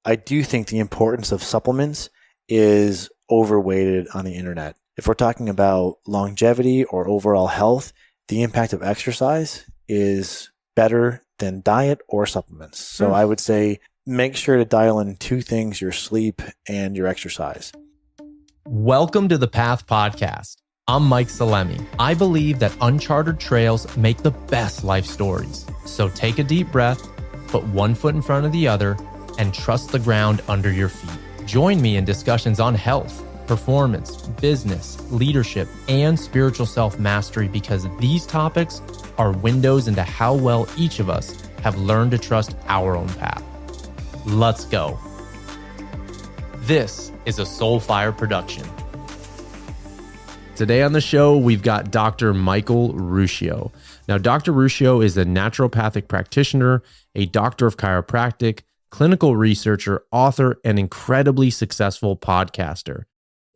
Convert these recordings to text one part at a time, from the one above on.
I do think the importance of supplements is overweighted on the internet. If we're talking about longevity or overall health, the impact of exercise is better than diet or supplements. So I would say make sure to dial in two things: your sleep and your exercise. Welcome to the Path Podcast. I'm Mike Salemi. I believe that uncharted trails make the best life stories. So take a deep breath, put one foot in front of the other, and trust the ground under your feet. Join me in discussions on health, performance, business, leadership, and spiritual self-mastery, because these topics are windows into how well each of us have learned to trust our own path. Let's go. This is a Soulfire production. Today on the show, we've got Dr. Michael Ruscio. Now, Dr. Ruscio is a naturopathic practitioner, a doctor of chiropractic, clinical researcher, author, and incredibly successful podcaster.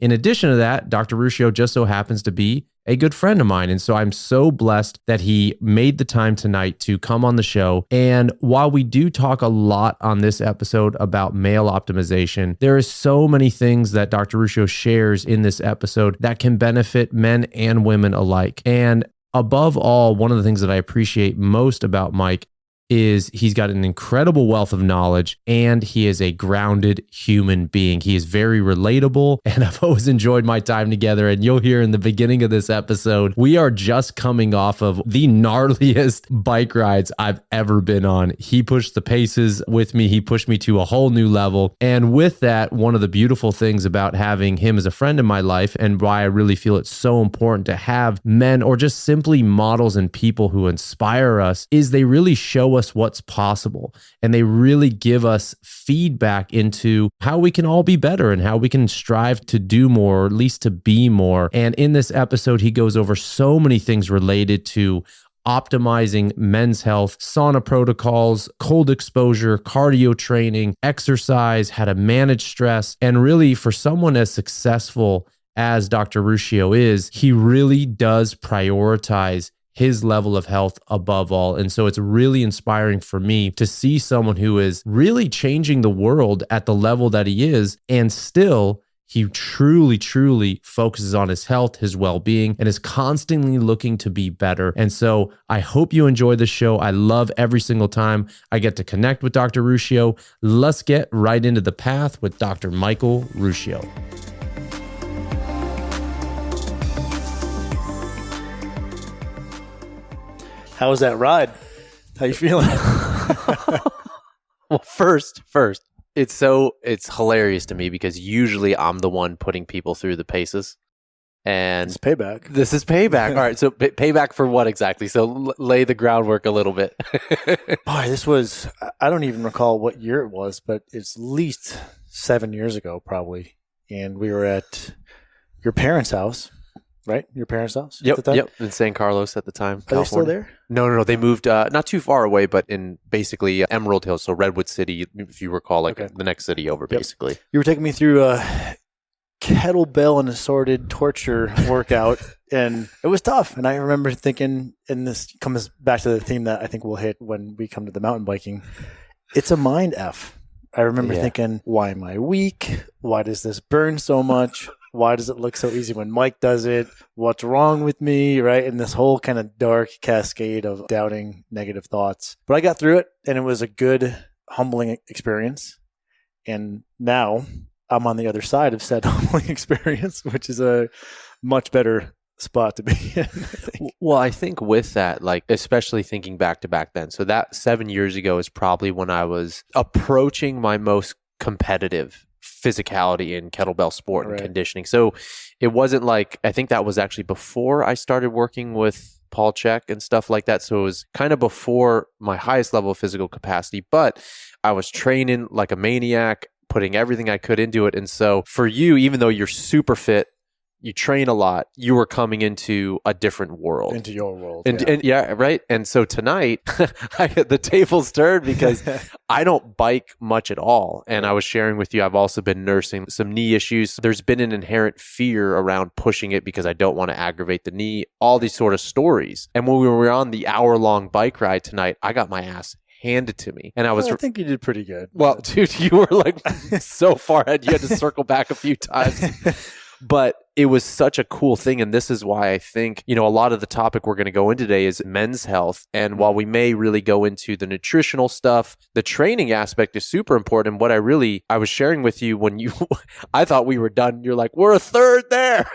In addition to that, Dr. Ruscio just so happens to be a good friend of mine. And so I'm so blessed that he made the time tonight to come on the show. And while we do talk a lot on this episode about male optimization, there is so many things that Dr. Ruscio shares in this episode that can benefit men and women alike. And above all, one of the things that I appreciate most about Mike is he's got an incredible wealth of knowledge and he is a grounded human being. He is very relatable, and I've always enjoyed my time together. And you'll hear in the beginning of this episode, we are just coming off of the gnarliest bike rides I've ever been on. He pushed the paces with me. He pushed me to a whole new level. And with that, one of the beautiful things about having him as a friend in my life, and why I really feel it's so important to have men or just simply models and people who inspire us, is they really show us what's possible, and they really give us feedback into how we can all be better and how we can strive to do more, or at least to be more. And in this episode, he goes over so many things related to optimizing men's health, sauna protocols, cold exposure, cardio training, exercise, how to manage stress. And really, for someone as successful as Dr. Ruscio is, he really does prioritize his level of health above all. And so it's really inspiring for me to see someone who is really changing the world at the level that he is, and still he truly, truly focuses on his health, his well-being, and is constantly looking to be better. And so I hope you enjoy the show. I love every single time I get to connect with Dr. Ruscio. Let's get right into the path with Dr. Michael Ruscio. How was that ride? How you feeling? Well, first, it's hilarious to me because usually I'm the one putting people through the paces. And It's payback. This is payback. All right. So payback for what exactly? So lay the groundwork a little bit. Boy, this was, I don't even recall what year it was, but it's at least 7 years ago, probably. And we were at your parents' house, right? Your parents' house? Yep. In San Carlos at the time. Are they still there? No. They moved not too far away, but in basically Emerald Hills. So Redwood City, if you recall, the next city over, basically. You were taking me through a kettlebell and assorted torture workout, and it was tough. And I remember thinking, and this comes back to the theme that I think we'll hit when we come to the mountain biking, it's a mind F. I remember thinking, why am I weak? Why does this burn so much? Why does it look so easy when Mike does it? What's wrong with me, right? And this whole kind of dark cascade of doubting, negative thoughts. But I got through it, and it was a good, humbling experience. And now I'm on the other side of said humbling experience, which is a much better spot to be in, I think. Well, I think with that, especially thinking back to back then, so that 7 years ago is probably when I was approaching my most competitive physicality in kettlebell sport and conditioning. So it wasn't I think that was actually before I started working with Paul Chek and stuff like that. So it was kind of before my highest level of physical capacity, but I was training like a maniac, putting everything I could into it. And so for you, even though you're super fit, you train a lot, you were coming into a different world. Into your world. And right? And so tonight, the tables turned because I don't bike much at all. And I was sharing with you, I've also been nursing some knee issues. There's been an inherent fear around pushing it because I don't want to aggravate the knee, all these sort of stories. And when we were on the hour-long bike ride tonight, I got my ass handed to me. And I was, I think you did pretty good. well, dude, you were like so far ahead. You had to circle back a few times. But it was such a cool thing. And this is why I think, a lot of the topic we're going to go into today is men's health. And while we may really go into the nutritional stuff, the training aspect is super important. What I was sharing with you when I thought we were done. You're like, we're a third there.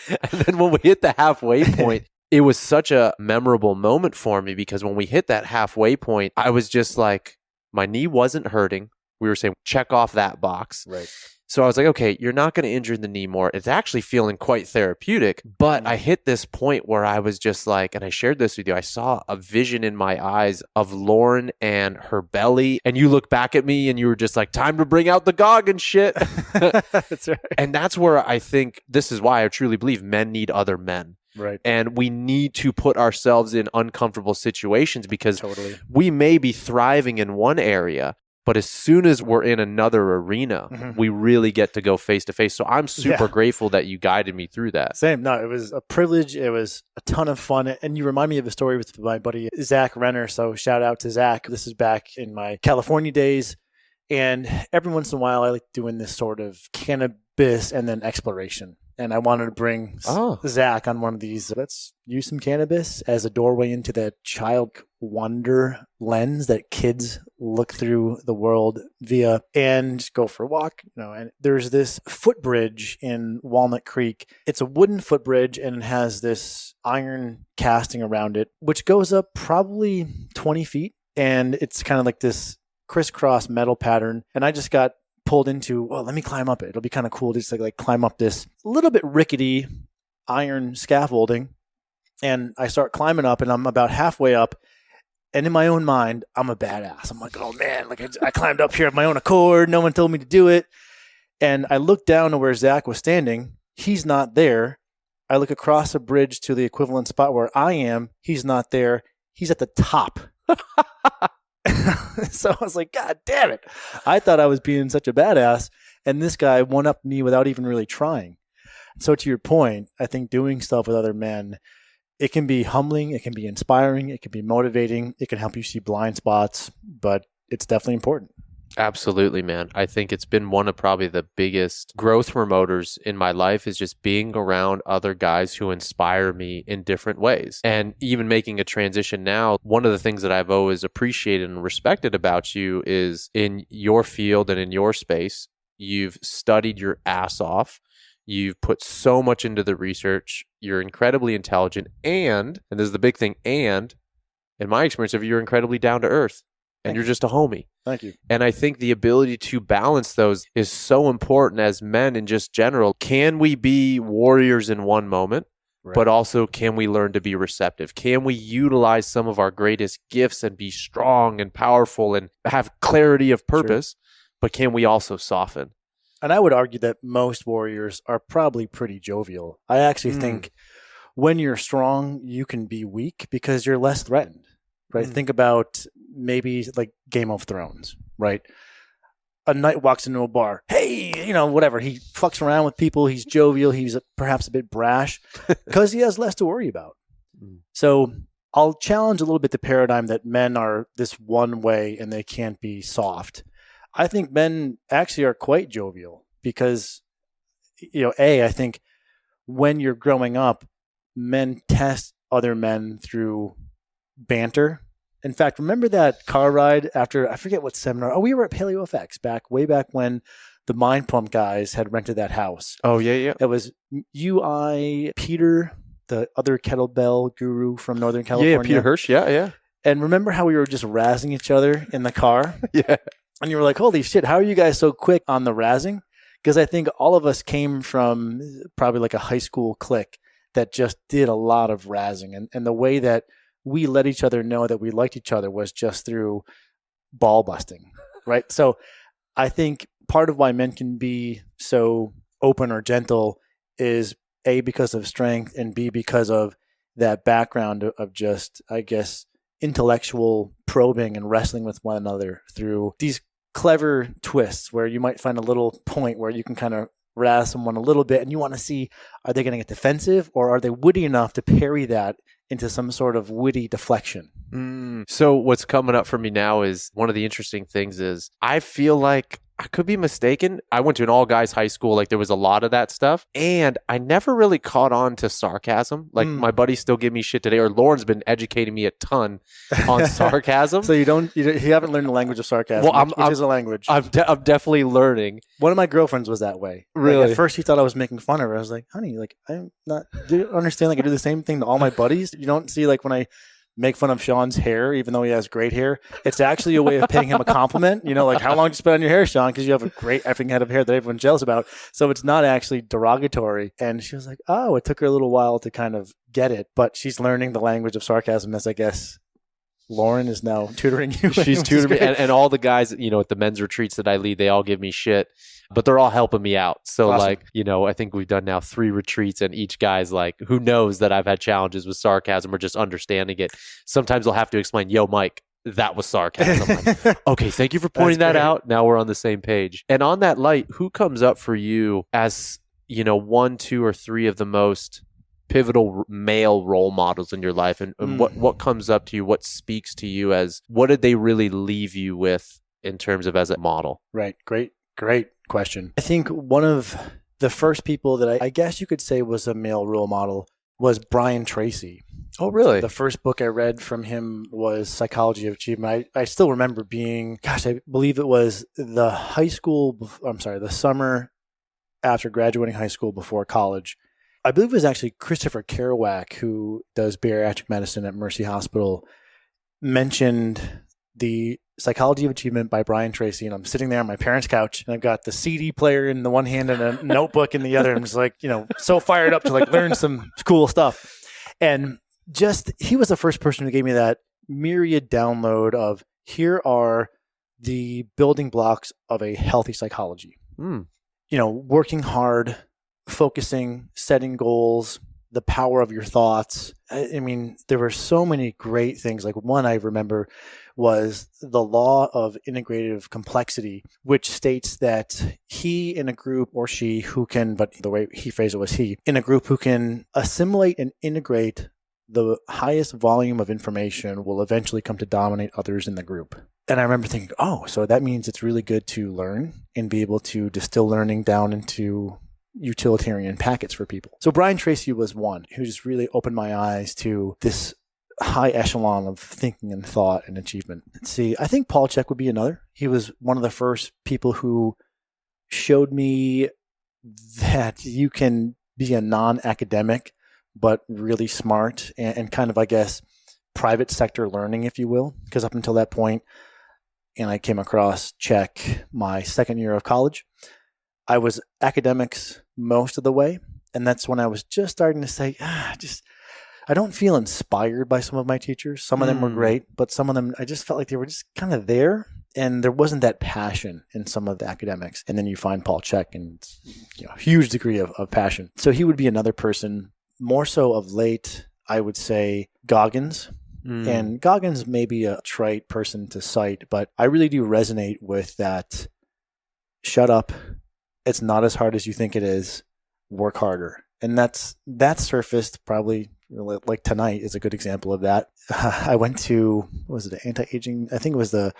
And then when we hit the halfway point, it was such a memorable moment for me, because when we hit that halfway point, I was just like, my knee wasn't hurting. We were saying, check off that box. Right. So I was like, okay, you're not going to injure the knee more. It's actually feeling quite therapeutic. But I hit this point where I was just like, and I shared this with you, I saw a vision in my eyes of Lauren and her belly. And you look back at me and you were just like, time to bring out the Goggins shit. That's right. And that's where I think, this is why I truly believe men need other men. Right. And we need to put ourselves in uncomfortable situations, because Totally. we may be thriving in one area, but as soon as we're in another arena, we really get to go face to face. So I'm super grateful that you guided me through that. Same. No, it was a privilege. It was a ton of fun. And you remind me of a story with my buddy, Zach Renner. So shout out to Zach. This is back in my California days. And every once in a while, I like doing this sort of cannabis and then exploration. And I wanted to bring Zach on one of these. Let's use some cannabis as a doorway into the child wonder lens that kids look through the world via, and go for a walk. And there's this footbridge in Walnut Creek. It's a wooden footbridge, and it has this iron casting around it, which goes up probably 20 feet. And it's kind of like this crisscross metal pattern. And I just got pulled into, well, let me climb up it. It'll be kind of cool to just like climb up this little bit rickety iron scaffolding. And I start climbing up, and I'm about halfway up. And in my own mind, I'm a badass. I'm like, oh man, like I climbed up here of my own accord. No one told me to do it. And I look down to where Zach was standing. He's not there. I look across a bridge to the equivalent spot where I am. He's not there. He's at the top. So I was like, God damn it. I thought I was being such a badass, and this guy won up me without even really trying. So to your point, I think doing stuff with other men, it can be humbling, it can be inspiring, it can be motivating, it can help you see blind spots, but it's definitely important. Absolutely, man. I think it's been one of probably the biggest growth promoters in my life, is just being around other guys who inspire me in different ways. And even making a transition now, one of the things that I've always appreciated and respected about you is in your field and in your space, you've studied your ass off. You've put so much into the research. You're incredibly intelligent. And this is the big thing, and in my experience of you, you're incredibly down to earth. And you're just a homie. Thank you. And I think the ability to balance those is so important as men in just general. Can we be warriors in one moment, but also can we learn to be receptive? Can we utilize some of our greatest gifts and be strong and powerful and have clarity of purpose, but can we also soften? And I would argue that most warriors are probably pretty jovial. I actually think when you're strong, you can be weak because you're less threatened. Right? Think about maybe like Game of Thrones, right? A knight walks into a bar. Hey, whatever. He fucks around with people. He's jovial. He's perhaps a bit brash because he has less to worry about. So I'll challenge a little bit the paradigm that men are this one way and they can't be soft. I think men actually are quite jovial because, I think when you're growing up, men test other men through banter. In fact, remember that car ride after, I forget what seminar. Oh, we were at Paleo FX way back when the Mind Pump guys had rented that house. Oh, yeah. It was you, I, Peter, the other kettlebell guru from Northern California. Yeah, Peter Hirsch. Yeah. And remember how we were just razzing each other in the car? Yeah. And you were like, holy shit, how are you guys so quick on the razzing? Because I think all of us came from probably like a high school clique that just did a lot of razzing. And the way that we let each other know that we liked each other was just through ball busting, right? So I think part of why men can be so open or gentle is A, because of strength, and B, because of that background of just, I guess, intellectual probing and wrestling with one another through these clever twists where you might find a little point where you can kind of razz someone a little bit, and you want to see, are they going to get defensive, or are they witty enough to parry that into some sort of witty deflection? So what's coming up for me now is one of the interesting things is I feel like I could be mistaken. I went to an all guys high school. Like there was a lot of that stuff. And I never really caught on to sarcasm. Like my buddies still give me shit today, or Lauren's been educating me a ton on sarcasm. So you haven't learned the language of sarcasm, which is a language. I'm definitely learning. One of my girlfriends was that way. Really? Like, at first she thought I was making fun of her. I was like, honey, like I'm not, do you understand? Like I do the same thing to all my buddies. You don't see like when I make fun of Sean's hair, even though he has great hair, it's actually a way of paying him a compliment. You know, like, how long did you spend on your hair, Sean? Because you have a great effing head of hair that everyone's jealous about. So it's not actually derogatory. And she was like, oh, it took her a little while to kind of get it. But she's learning the language of sarcasm, as I guess Lauren is now tutoring you. She's tutoring me. And all the guys, you know, at the men's retreats that I lead, they all give me shit, but they're all helping me out. So awesome. Like, you know, I think we've done now 3 retreats, and each guy's like, who knows that I've had challenges with sarcasm or just understanding it. Sometimes I'll have to explain, yo, Mike, that was sarcasm. I'm like, okay, thank you for pointing that out. Now we're on the same page. And on that light, who comes up for you as, you know, 1, 2, or 3 of the most pivotal male role models in your life, and what comes up to you, what speaks to you, as what did they really leave you with in terms of as a model? Right. Great question. I think one of the first people that I guess you could say was a male role model was Brian Tracy. Oh, really? The first book I read from him was Psychology of Achievement. I still remember being, I believe it was the summer after graduating high school before college. I believe it was actually Christopher Kerouac, who does bariatric medicine at Mercy Hospital, mentioned the Psychology of Achievement by Brian Tracy. And I'm sitting there on my parents' couch, and I've got the CD player in the one hand and a notebook in the other. I'm just like, you know, so fired up to like learn some cool stuff. And just, he was the first person who gave me that myriad download of, here are the building blocks of a healthy psychology. You know, working hard, focusing, setting goals, the power of your thoughts. I mean, there were so many great things. Like one I remember was the law of integrative complexity, which states that he in a group, or she who can, but the way he phrased it was he, in a group who can assimilate and integrate the highest volume of information will eventually come to dominate others in the group. And I remember thinking, oh, so that means it's really good to learn and be able to distill learning down into utilitarian packets for people. So Brian Tracy was one who just really opened my eyes to this high echelon of thinking and thought and achievement. Let's see, I think Paul Chek would be another. He was one of the first people who showed me that you can be a non-academic but really smart and kind of, I guess, private sector learning, if you will. Because up until that point, and I came across Chek my second year of college, I was academics most of the way. And that's when I was just starting to say, I don't feel inspired by some of my teachers. Some of them were great, but some of them, I just felt like they were just kind of there. And there wasn't that passion in some of the academics. And then you find Paul Chek, and a huge degree of passion. So he would be another person. More so of late, I would say Goggins. And Goggins may be a trite person to cite, but I really do resonate with that. Shut up. It's not as hard as you think it is. Work harder. And that surfaced probably, like tonight is a good example of that. I went to, what was it, anti-aging? I think it was the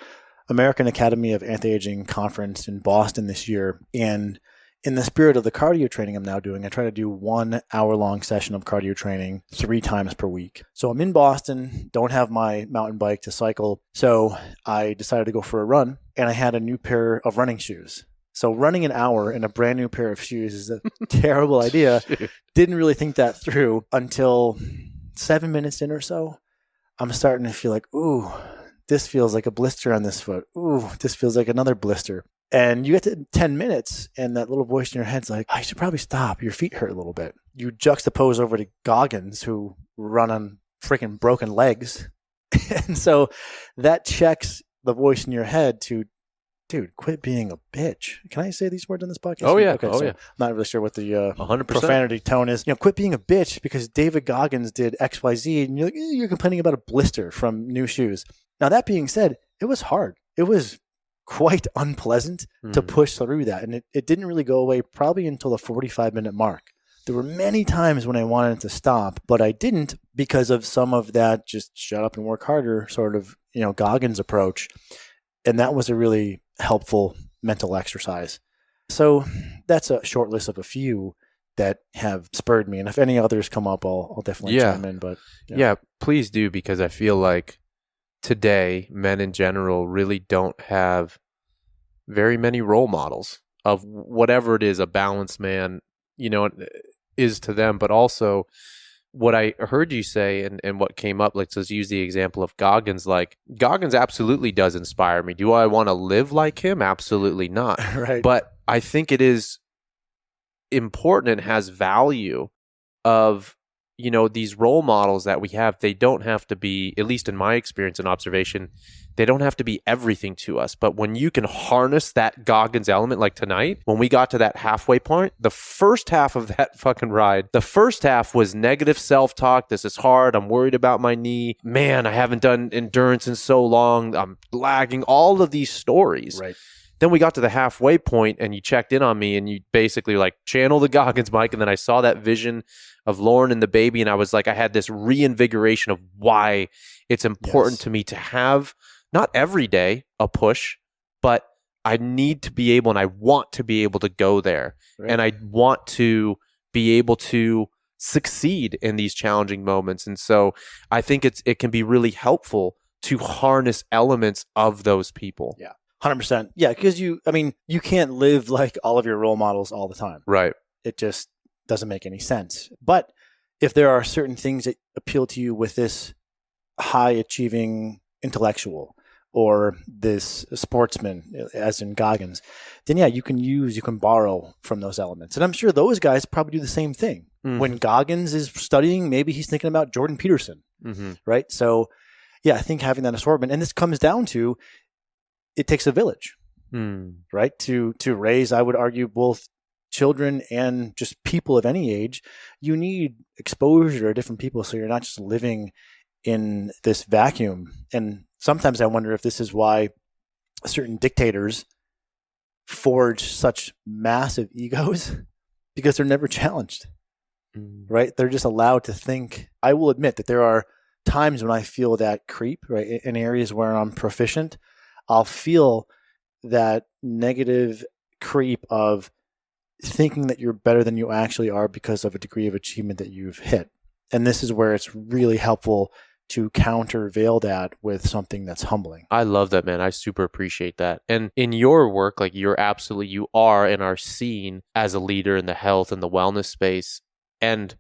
American Academy of Anti-Aging Conference in Boston this year. And in the spirit of the cardio training I'm now doing, I try to do 1 hour-long session of cardio training 3 times per week. So I'm in Boston, don't have my mountain bike to cycle. So I decided to go for a run, and I had a new pair of running shoes. So running an hour in a brand new pair of shoes is a terrible idea. Didn't really think that through until 7 minutes in or so. I'm starting to feel like, ooh, this feels like a blister on this foot. Ooh, this feels like another blister. And you get to 10 minutes, and that little voice in your head's like, I should probably stop. Your feet hurt a little bit. You juxtapose over to Goggins, who run on freaking broken legs. And so that checks the voice in your head to, dude, quit being a bitch. Can I say these words on this podcast? Oh, yeah. Okay, yeah. I'm not really sure what the 100%. Profanity tone is. Quit being a bitch because David Goggins did XYZ, and you're complaining about a blister from new shoes. Now, that being said, it was hard. It was quite unpleasant to push through that. And it didn't really go away probably until the 45-minute mark. There were many times when I wanted to stop, but I didn't because of some of that just shut up and work harder sort of, Goggins approach. And that was a really helpful mental exercise. So that's a short list of a few that have spurred me. And if any others come up, I'll definitely chime in. But yeah, please do, because I feel like today men in general really don't have very many role models of whatever it is a balanced man, is to them. But also what I heard you say and what came up, let's use the example of Goggins. Like, Goggins absolutely does inspire me. Do I want to live like him? Absolutely not. Right. But I think it is important and has value of, these role models that we have. They don't have to be, at least in my experience and observation, they don't have to be everything to us. But when you can harness that Goggins element, like tonight, when we got to that halfway point, the first half of that fucking ride, the first half was negative self-talk. This is hard. I'm worried about my knee. Man, I haven't done endurance in so long. I'm lagging. All of these stories. Right. Then we got to the halfway point and you checked in on me and you basically like channel the Goggins mic. And then I saw that vision of Lauren and the baby. And I was like, I had this reinvigoration of why it's important to me to have not every day a push, but I need to be able and I want to be able to go there. Right. And I want to be able to succeed in these challenging moments. And so I think it can be really helpful to harness elements of those people. Yeah. 100%. Yeah, because you can't live like all of your role models all the time. Right. It just doesn't make any sense. But if there are certain things that appeal to you with this high achieving intellectual or this sportsman, as in Goggins, then you can borrow from those elements. And I'm sure those guys probably do the same thing. Mm-hmm. When Goggins is studying, maybe he's thinking about Jordan Peterson, right? So I think having that assortment, and this comes down to, it takes a village, right? To raise, I would argue, both children and just people of any age. You need exposure to different people so you're not just living in this vacuum. And sometimes I wonder if this is why certain dictators forge such massive egos, because they're never challenged, right? They're just allowed to think. I will admit that there are times when I feel that creep, right? In areas where I'm proficient, I'll feel that negative creep of thinking that you're better than you actually are because of a degree of achievement that you've hit. And this is where it's really helpful to countervail that with something that's humbling. I love that, man. I super appreciate that. And in your work, like you are and are seen as a leader in the health and the wellness space. And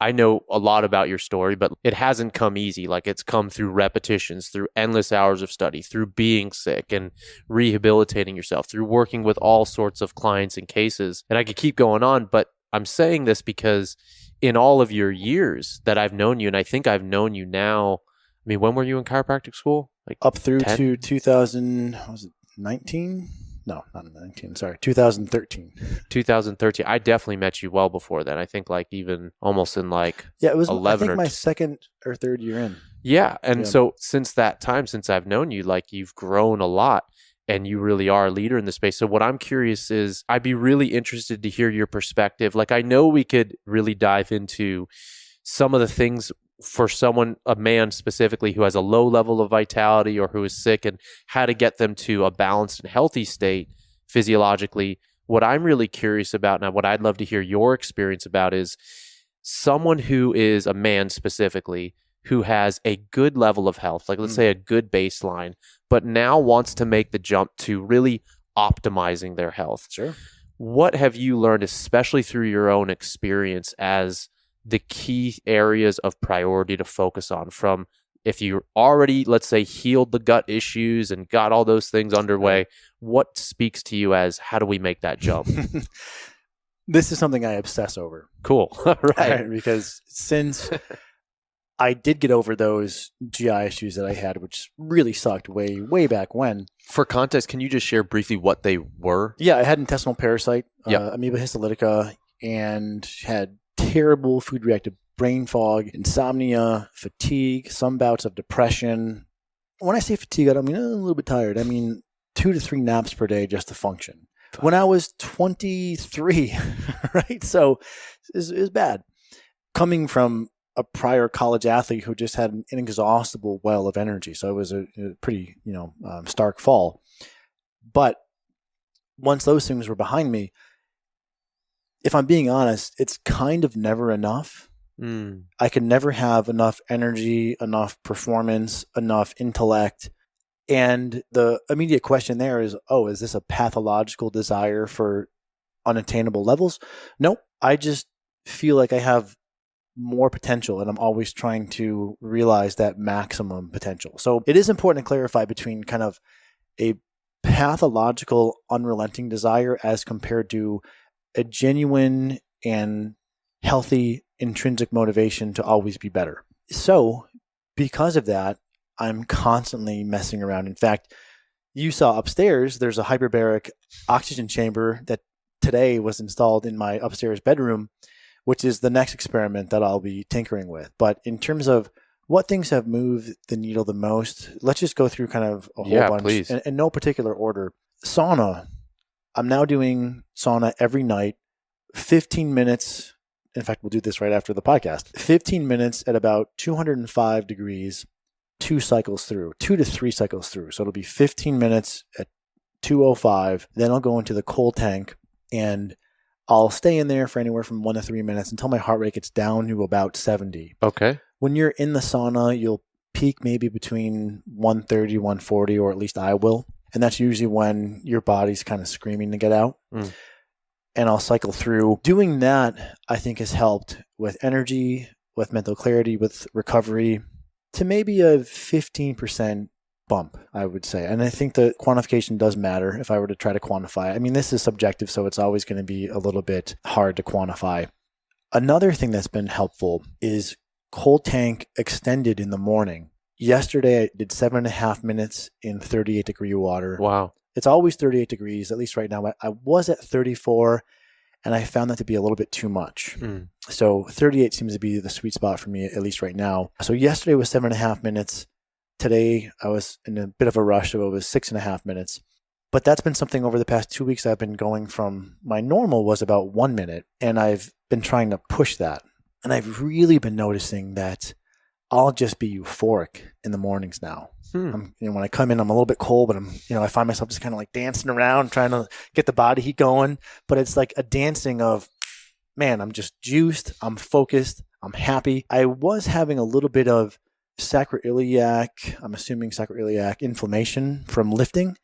I know a lot about your story, but it hasn't come easy. Like, it's come through repetitions, through endless hours of study, through being sick and rehabilitating yourself, through working with all sorts of clients and cases. And I could keep going on, but I'm saying this because in all of your years that I've known you, and I think I've known you now, when were you in chiropractic school? Like up through 10? To 2019? No, not 19. Sorry, 2013. 2013. I definitely met you well before then. I think like even almost in like it was 11 I think my second or third year in. Yeah, and so since that time, since I've known you, like you've grown a lot, and you really are a leader in the space. So what I'm curious is, I'd be really interested to hear your perspective. Like, I know we could really dive into some of the things for someone, a man specifically, who has a low level of vitality or who is sick, and how to get them to a balanced and healthy state physiologically. What I'm really curious about, and what I'd love to hear your experience about, is someone who is a man specifically who has a good level of health, like let's say a good baseline, but now wants to make the jump to really optimizing their health. Sure. What have you learned, especially through your own experience, as the key areas of priority to focus on? From if you're already, let's say, healed the gut issues and got all those things underway, what speaks to you as, how do we make that jump? This is something I obsess over. Cool. Right. Because since I did get over those GI issues that I had, which really sucked way back when. For context, can you just share briefly what they were? Yeah, I had intestinal parasite, amoeba histolytica, and had terrible food-reactive brain fog, insomnia, fatigue, some bouts of depression. When I say fatigue, I don't mean a little bit tired. I mean 2 to 3 naps per day just to function. When I was 23, right? So it was bad. Coming from a prior college athlete who just had an inexhaustible well of energy. So it was a pretty, stark fall. But once those things were behind me, if I'm being honest, it's kind of never enough. I can never have enough energy, enough performance, enough intellect. And the immediate question there is, is this a pathological desire for unattainable levels? Nope. I just feel like I have more potential and I'm always trying to realize that maximum potential. So it is important to clarify between kind of a pathological, unrelenting desire as compared to a genuine and healthy intrinsic motivation to always be better. So because of that, I'm constantly messing around. In fact, you saw upstairs, there's a hyperbaric oxygen chamber that today was installed in my upstairs bedroom, which is the next experiment that I'll be tinkering with. But in terms of what things have moved the needle the most, let's just go through kind of a whole bunch please. In no particular order. Sauna. I'm now doing sauna every night, 15 minutes. In fact, we'll do this right after the podcast. 15 minutes at about 205 degrees, 2 cycles through, 2 to 3 cycles through. So it'll be 15 minutes at 205. Then I'll go into the cold tank and I'll stay in there for anywhere from 1 to 3 minutes until my heart rate gets down to about 70. Okay. When you're in the sauna, you'll peak maybe between 130, 140, or at least I will. And that's usually when your body's kind of screaming to get out. And I'll cycle through. Doing that, I think, has helped with energy, with mental clarity, with recovery to maybe a 15% bump, I would say. And I think the quantification does matter if I were to try to quantify. I mean, this is subjective, so it's always going to be a little bit hard to quantify. Another thing that's been helpful is cold tank extended in the morning. Yesterday, I did 7.5 minutes in 38 degree water. Wow. It's always 38 degrees, at least right now. I was at 34, and I found that to be a little bit too much. So 38 seems to be the sweet spot for me, at least right now. So yesterday was 7.5 minutes. Today, I was in a bit of a rush, so it was 6.5 minutes. But that's been something over the past 2 weeks I've been going from. My normal was about 1 minute, and I've been trying to push that. And I've really been noticing that I'll just be euphoric in the mornings now. When I come in, I'm a little bit cold, but I find myself just kind of like dancing around, trying to get the body heat going. But it's like a dancing of, man, I'm just juiced. I'm focused. I'm happy. I was having a little bit of sacroiliac inflammation from lifting.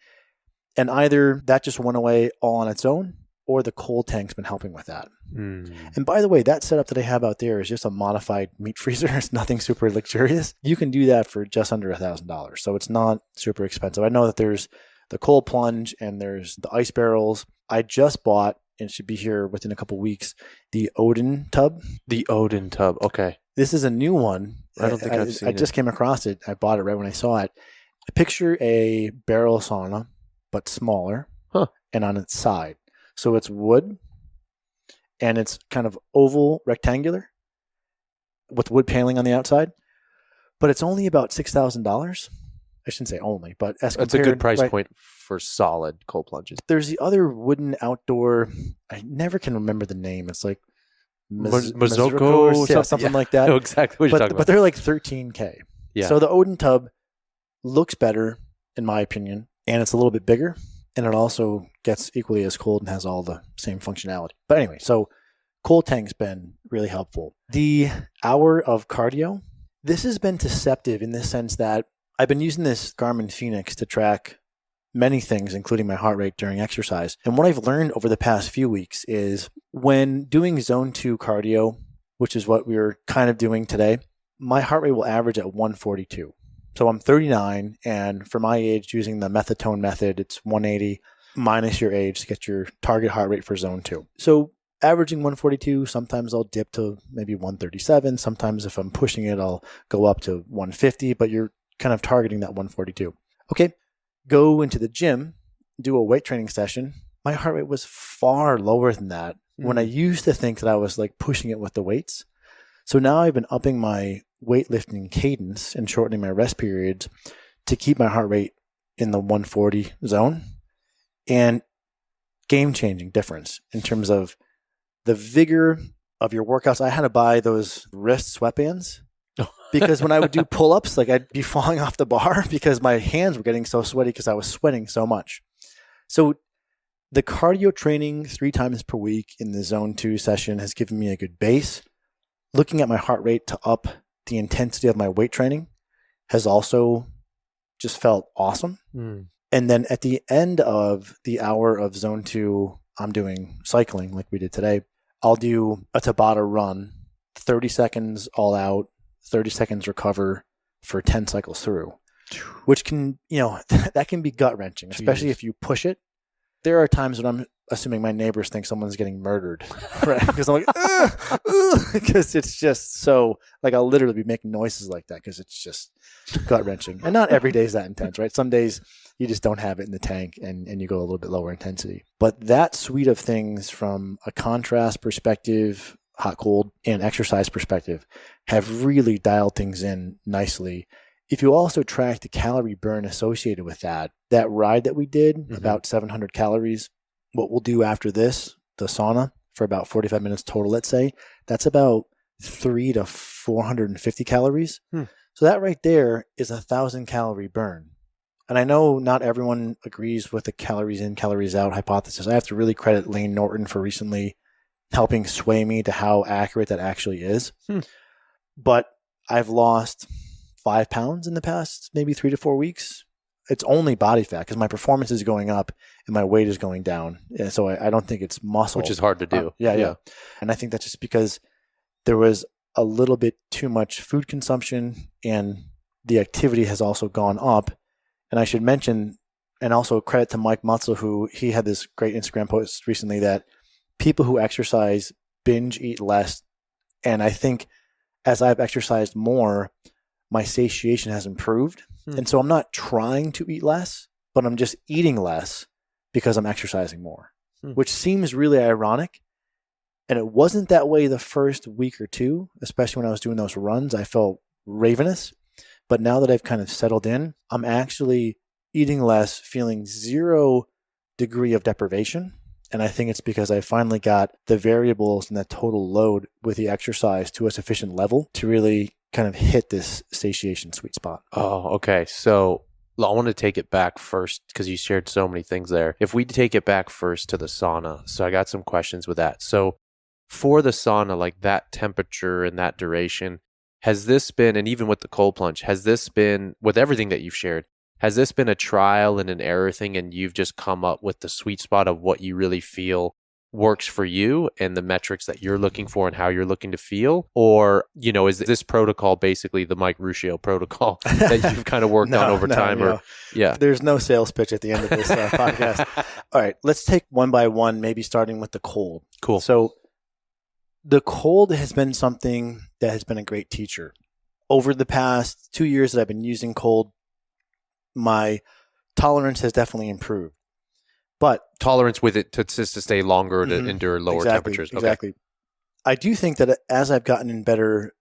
And either that just went away all on its own, or the cold tank's been helping with that. And by the way, that setup that I have out there is just a modified meat freezer. It's nothing super luxurious. You can do that for just under $1,000. So it's not super expensive. I know that there's the cold plunge and there's the ice barrels. I just bought, and should be here within a couple weeks, the Odin tub. The Odin tub. Okay. This is a new one. I don't think I've seen it. I just came across it. I bought it right when I saw it. Picture a barrel sauna, but smaller and on its side. So it's wood and it's kind of oval rectangular with wood paneling on the outside, but it's only about $6,000. I shouldn't say only, but as compared, that's a good price point for solid cold plunges. There's the other wooden outdoor, I never can remember the name. It's like Mazoko, something like that. I know exactly what you're talking about. But they're like $13K. Yeah. So the Odin tub looks better, in my opinion, and it's a little bit bigger. And it also gets equally as cold and has all the same functionality. But anyway, so cold tank's been really helpful. The hour of cardio, this has been deceptive in the sense that I've been using this Garmin Phoenix to track many things, including my heart rate during exercise. And what I've learned over the past few weeks is when doing zone 2 cardio, which is what we were kind of doing today, my heart rate will average at 142. So I'm 39, and for my age, using the methadone method, it's 180 minus your age to get your target heart rate for zone 2. So averaging 142, sometimes I'll dip to maybe 137. Sometimes if I'm pushing it, I'll go up to 150, but you're kind of targeting that 142. Okay, go into the gym, do a weight training session. My heart rate was far lower than that when I used to think that I was like pushing it with the weights. So now I've been upping my weightlifting cadence and shortening my rest periods to keep my heart rate in the 140 zone, and game-changing difference in terms of the vigor of your workouts. I had to buy those wrist sweatbands because when I would do pull-ups, like I'd be falling off the bar because my hands were getting so sweaty because I was sweating so much. So the cardio training 3 times per week in the zone 2 session has given me a good base. Looking at my heart rate to up the intensity of my weight training has also just felt awesome. And then at the end of the hour of zone 2, I'm doing cycling like we did today. I'll do a Tabata run, 30 seconds all out, 30 seconds recover for 10 cycles through, which can, that can be gut wrenching, especially if you push it. There are times when I'm assuming my neighbors think someone's getting murdered, right? Because I'm like, because it's just so, like, I'll literally be making noises like that because it's just gut wrenching. And not every day is that intense, right? Some days you just don't have it in the tank and you go a little bit lower intensity. But that suite of things from a contrast perspective, hot, cold, and exercise perspective have really dialed things in nicely. If you also track the calorie burn associated with that ride that we did, about 700 calories, what we'll do after this, the sauna, for about 45 minutes total, let's say, that's about 300 to 450 calories. So that right there is 1,000 calorie burn. And I know not everyone agrees with the calories in, calories out hypothesis. I have to really credit Lane Norton for recently helping sway me to how accurate that actually is. But I've lost 5 pounds in the past maybe 3 to 4 weeks. It's only body fat because my performance is going up and my weight is going down. And so I don't think it's muscle. Which is hard to do. Yeah. And I think that's just because there was a little bit too much food consumption and the activity has also gone up. And I should mention, and also credit to Mike Mutzel, who he had this great Instagram post recently that people who exercise binge eat less. And I think as I've exercised more, my satiation has improved. And so I'm not trying to eat less, but I'm just eating less because I'm exercising more, which seems really ironic. And it wasn't that way the first week or two, especially when I was doing those runs. I felt ravenous. But now that I've kind of settled in, I'm actually eating less, feeling 0 degree of deprivation. And I think it's because I finally got the variables and the total load with the exercise to a sufficient level to really kind of hit this satiation sweet spot. Oh, okay. So I want to take it back first because you shared so many things there. If we take it back first to the sauna, so I got some questions with that. So for the sauna, like that temperature and that duration, has this been, and even with the cold plunge, has this been, with everything that you've shared, has this been a trial and an error thing and you've just come up with the sweet spot of what you really feel works for you and the metrics that you're looking for and how you're looking to feel? Or, is this protocol basically the Mike Ruscio protocol that you've kind of worked on over time? Or there's no sales pitch at the end of this podcast. All right, let's take one by one, maybe starting with the cold. Cool. So the cold has been something that has been a great teacher. Over the past 2 years that I've been using cold, my tolerance has definitely improved. But tolerance with it to stay longer, to endure lower temperatures. Exactly. I do think that as I've gotten in better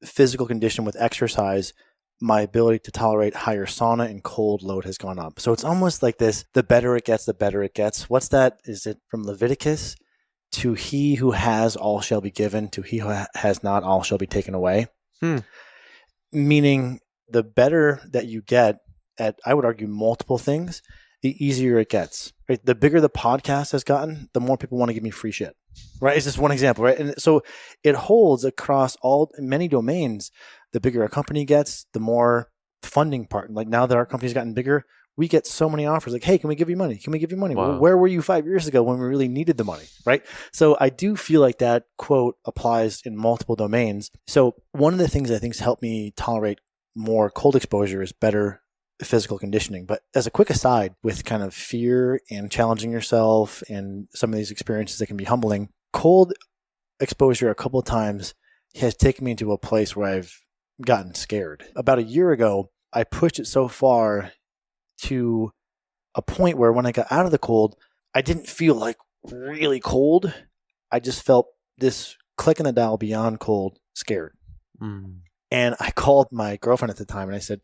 physical condition with exercise, my ability to tolerate higher sauna and cold load has gone up. So it's almost like this, the better it gets, the better it gets. What's that? Is it from Leviticus? To he who has, all shall be given. To he who has not, all shall be taken away. Meaning the better that you get at, I would argue, multiple things, the easier it gets. Right? The bigger the podcast has gotten, the more people want to give me free shit. Right? It's just one example, right? And so it holds across many domains. The bigger a company gets, the more funding part. Like now that our company's gotten bigger, we get so many offers like, hey, can we give you money? Can we give you money? Wow. Well, where were you 5 years ago when we really needed the money, right? So I do feel like that quote applies in multiple domains. So one of the things I think has helped me tolerate more cold exposure is better physical conditioning. But as a quick aside, with kind of fear and challenging yourself and some of these experiences that can be humbling, cold exposure a couple of times has taken me into a place where I've gotten scared. About a year ago, I pushed it so far to a point where when I got out of the cold, I didn't feel like really cold. I just felt this click in the dial beyond cold, scared. And I called my girlfriend at the time and I said,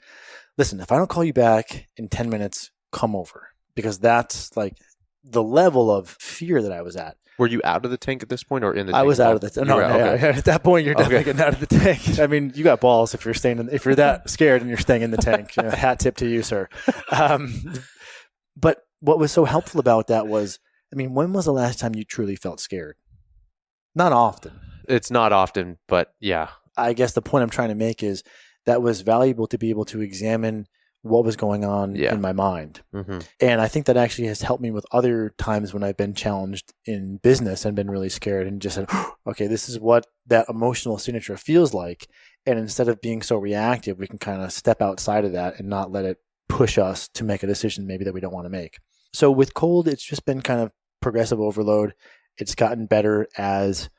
listen, if I don't call you back in 10 minutes, come over. Because that's like the level of fear that I was at. Were you out of the tank at this point or in the tank? I was out of the tank. No, okay. at that point, you're definitely getting out of the tank. I mean, you got balls if you're if you're that scared and you're staying in the tank. Hat tip to you, sir. But what was so helpful about that was, I mean, when was the last time you truly felt scared? Not often. It's not often, but yeah. I guess the point I'm trying to make is that was valuable to be able to examine what was going on in my mind. Mm-hmm. And I think that actually has helped me with other times when I've been challenged in business and been really scared and just said, okay, this is what that emotional signature feels like. And instead of being so reactive, we can kind of step outside of that and not let it push us to make a decision maybe that we don't want to make. So with cold, it's just been kind of progressive overload. It's gotten better as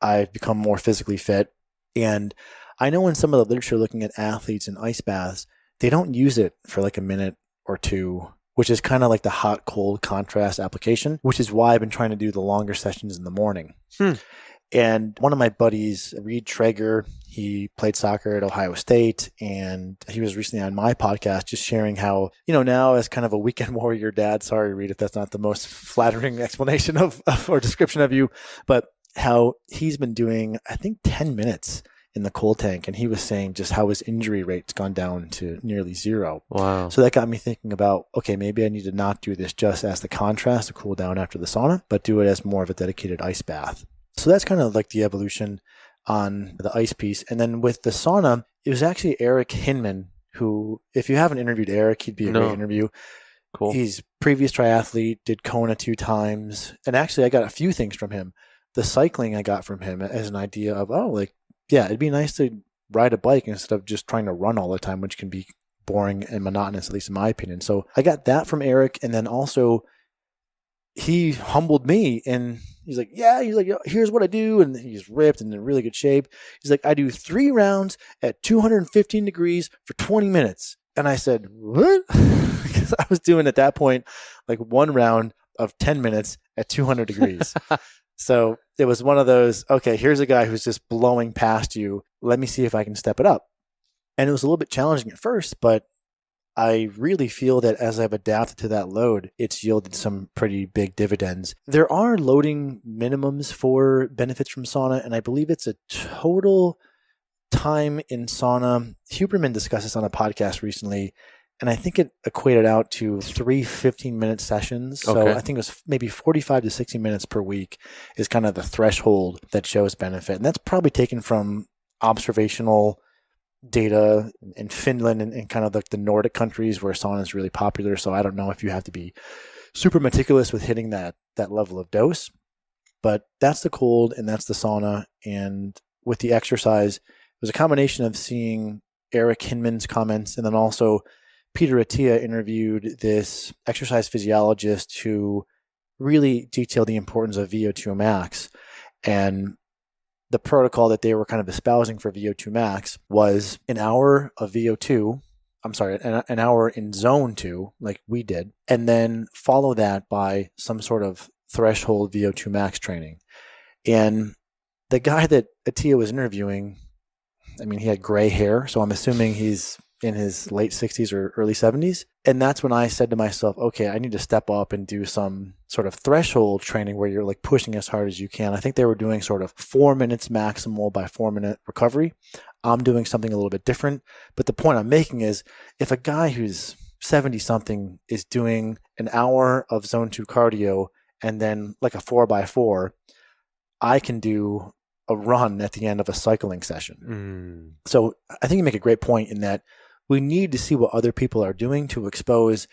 I've become more physically fit. And I know in some of the literature looking at athletes and ice baths, they don't use it for like a minute or two, which is kind of like the hot cold contrast application, which is why I've been trying to do the longer sessions in the morning. And one of my buddies, Reed Traeger, he played soccer at Ohio State, and he was recently on my podcast just sharing how, now as kind of a weekend warrior dad, sorry, Reed, if that's not the most flattering explanation of or description of you, but how he's been doing, I think, 10 minutes in the cold tank, and he was saying just how his injury rate's gone down to nearly zero. Wow. So that got me thinking about, okay, maybe I need to not do this just as the contrast to cool down after the sauna, but do it as more of a dedicated ice bath. So that's kind of like the evolution on the ice piece. And then with the sauna, it was actually Eric Hinman, who, if you haven't interviewed Eric, he'd be a great interview. Cool. He's previous triathlete, did Kona 2 times. And actually, I got a few things from him. The cycling I got from him as an idea of, it'd be nice to ride a bike instead of just trying to run all the time, which can be boring and monotonous, at least in my opinion. So I got that from Eric. And then also he humbled me and he's like, here's what I do. And he's ripped and in really good shape. He's like, I do 3 rounds at 215 degrees for 20 minutes. And I said, what? Because I was doing at that point, like 1 round of 10 minutes at 200 degrees. So it was one of those, okay, here's a guy who's just blowing past you. Let me see if I can step it up. And it was a little bit challenging at first, but I really feel that as I've adapted to that load, it's yielded some pretty big dividends. There are loading minimums for benefits from sauna, and I believe it's a total time in sauna. Huberman discussed this on a podcast recently, and I think it equated out to 3 15-minute sessions. So I think it was maybe 45 to 60 minutes per week is kind of the threshold that shows benefit. And that's probably taken from observational data in Finland and kind of like the Nordic countries where sauna is really popular. So I don't know if you have to be super meticulous with hitting that level of dose. But that's the cold and that's the sauna. And with the exercise, it was a combination of seeing Eric Hinman's comments and then also Peter Attia interviewed this exercise physiologist who really detailed the importance of VO2 max. And the protocol that they were kind of espousing for VO2 max was an hour of VO2, an hour in zone 2, like we did, and then follow that by some sort of threshold VO2 max training. And the guy that Attia was interviewing, I mean, he had gray hair, so I'm assuming he's in his late 60s or early 70s. And that's when I said to myself, okay, I need to step up and do some sort of threshold training where you're like pushing as hard as you can. I think they were doing sort of 4 minutes maximal by 4-minute recovery. I'm doing something a little bit different. But the point I'm making is if a guy who's 70 something is doing an hour of zone 2 cardio and then like a 4x4, I can do a run at the end of a cycling session. So I think you make a great point in that we need to see what other people are doing to expose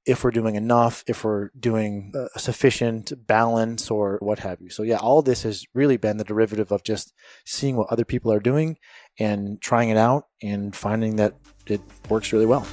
if we're doing enough, if we're doing a sufficient balance or what have you. So yeah, all this has really been the derivative of just seeing what other people are doing and trying it out and finding that it works really well.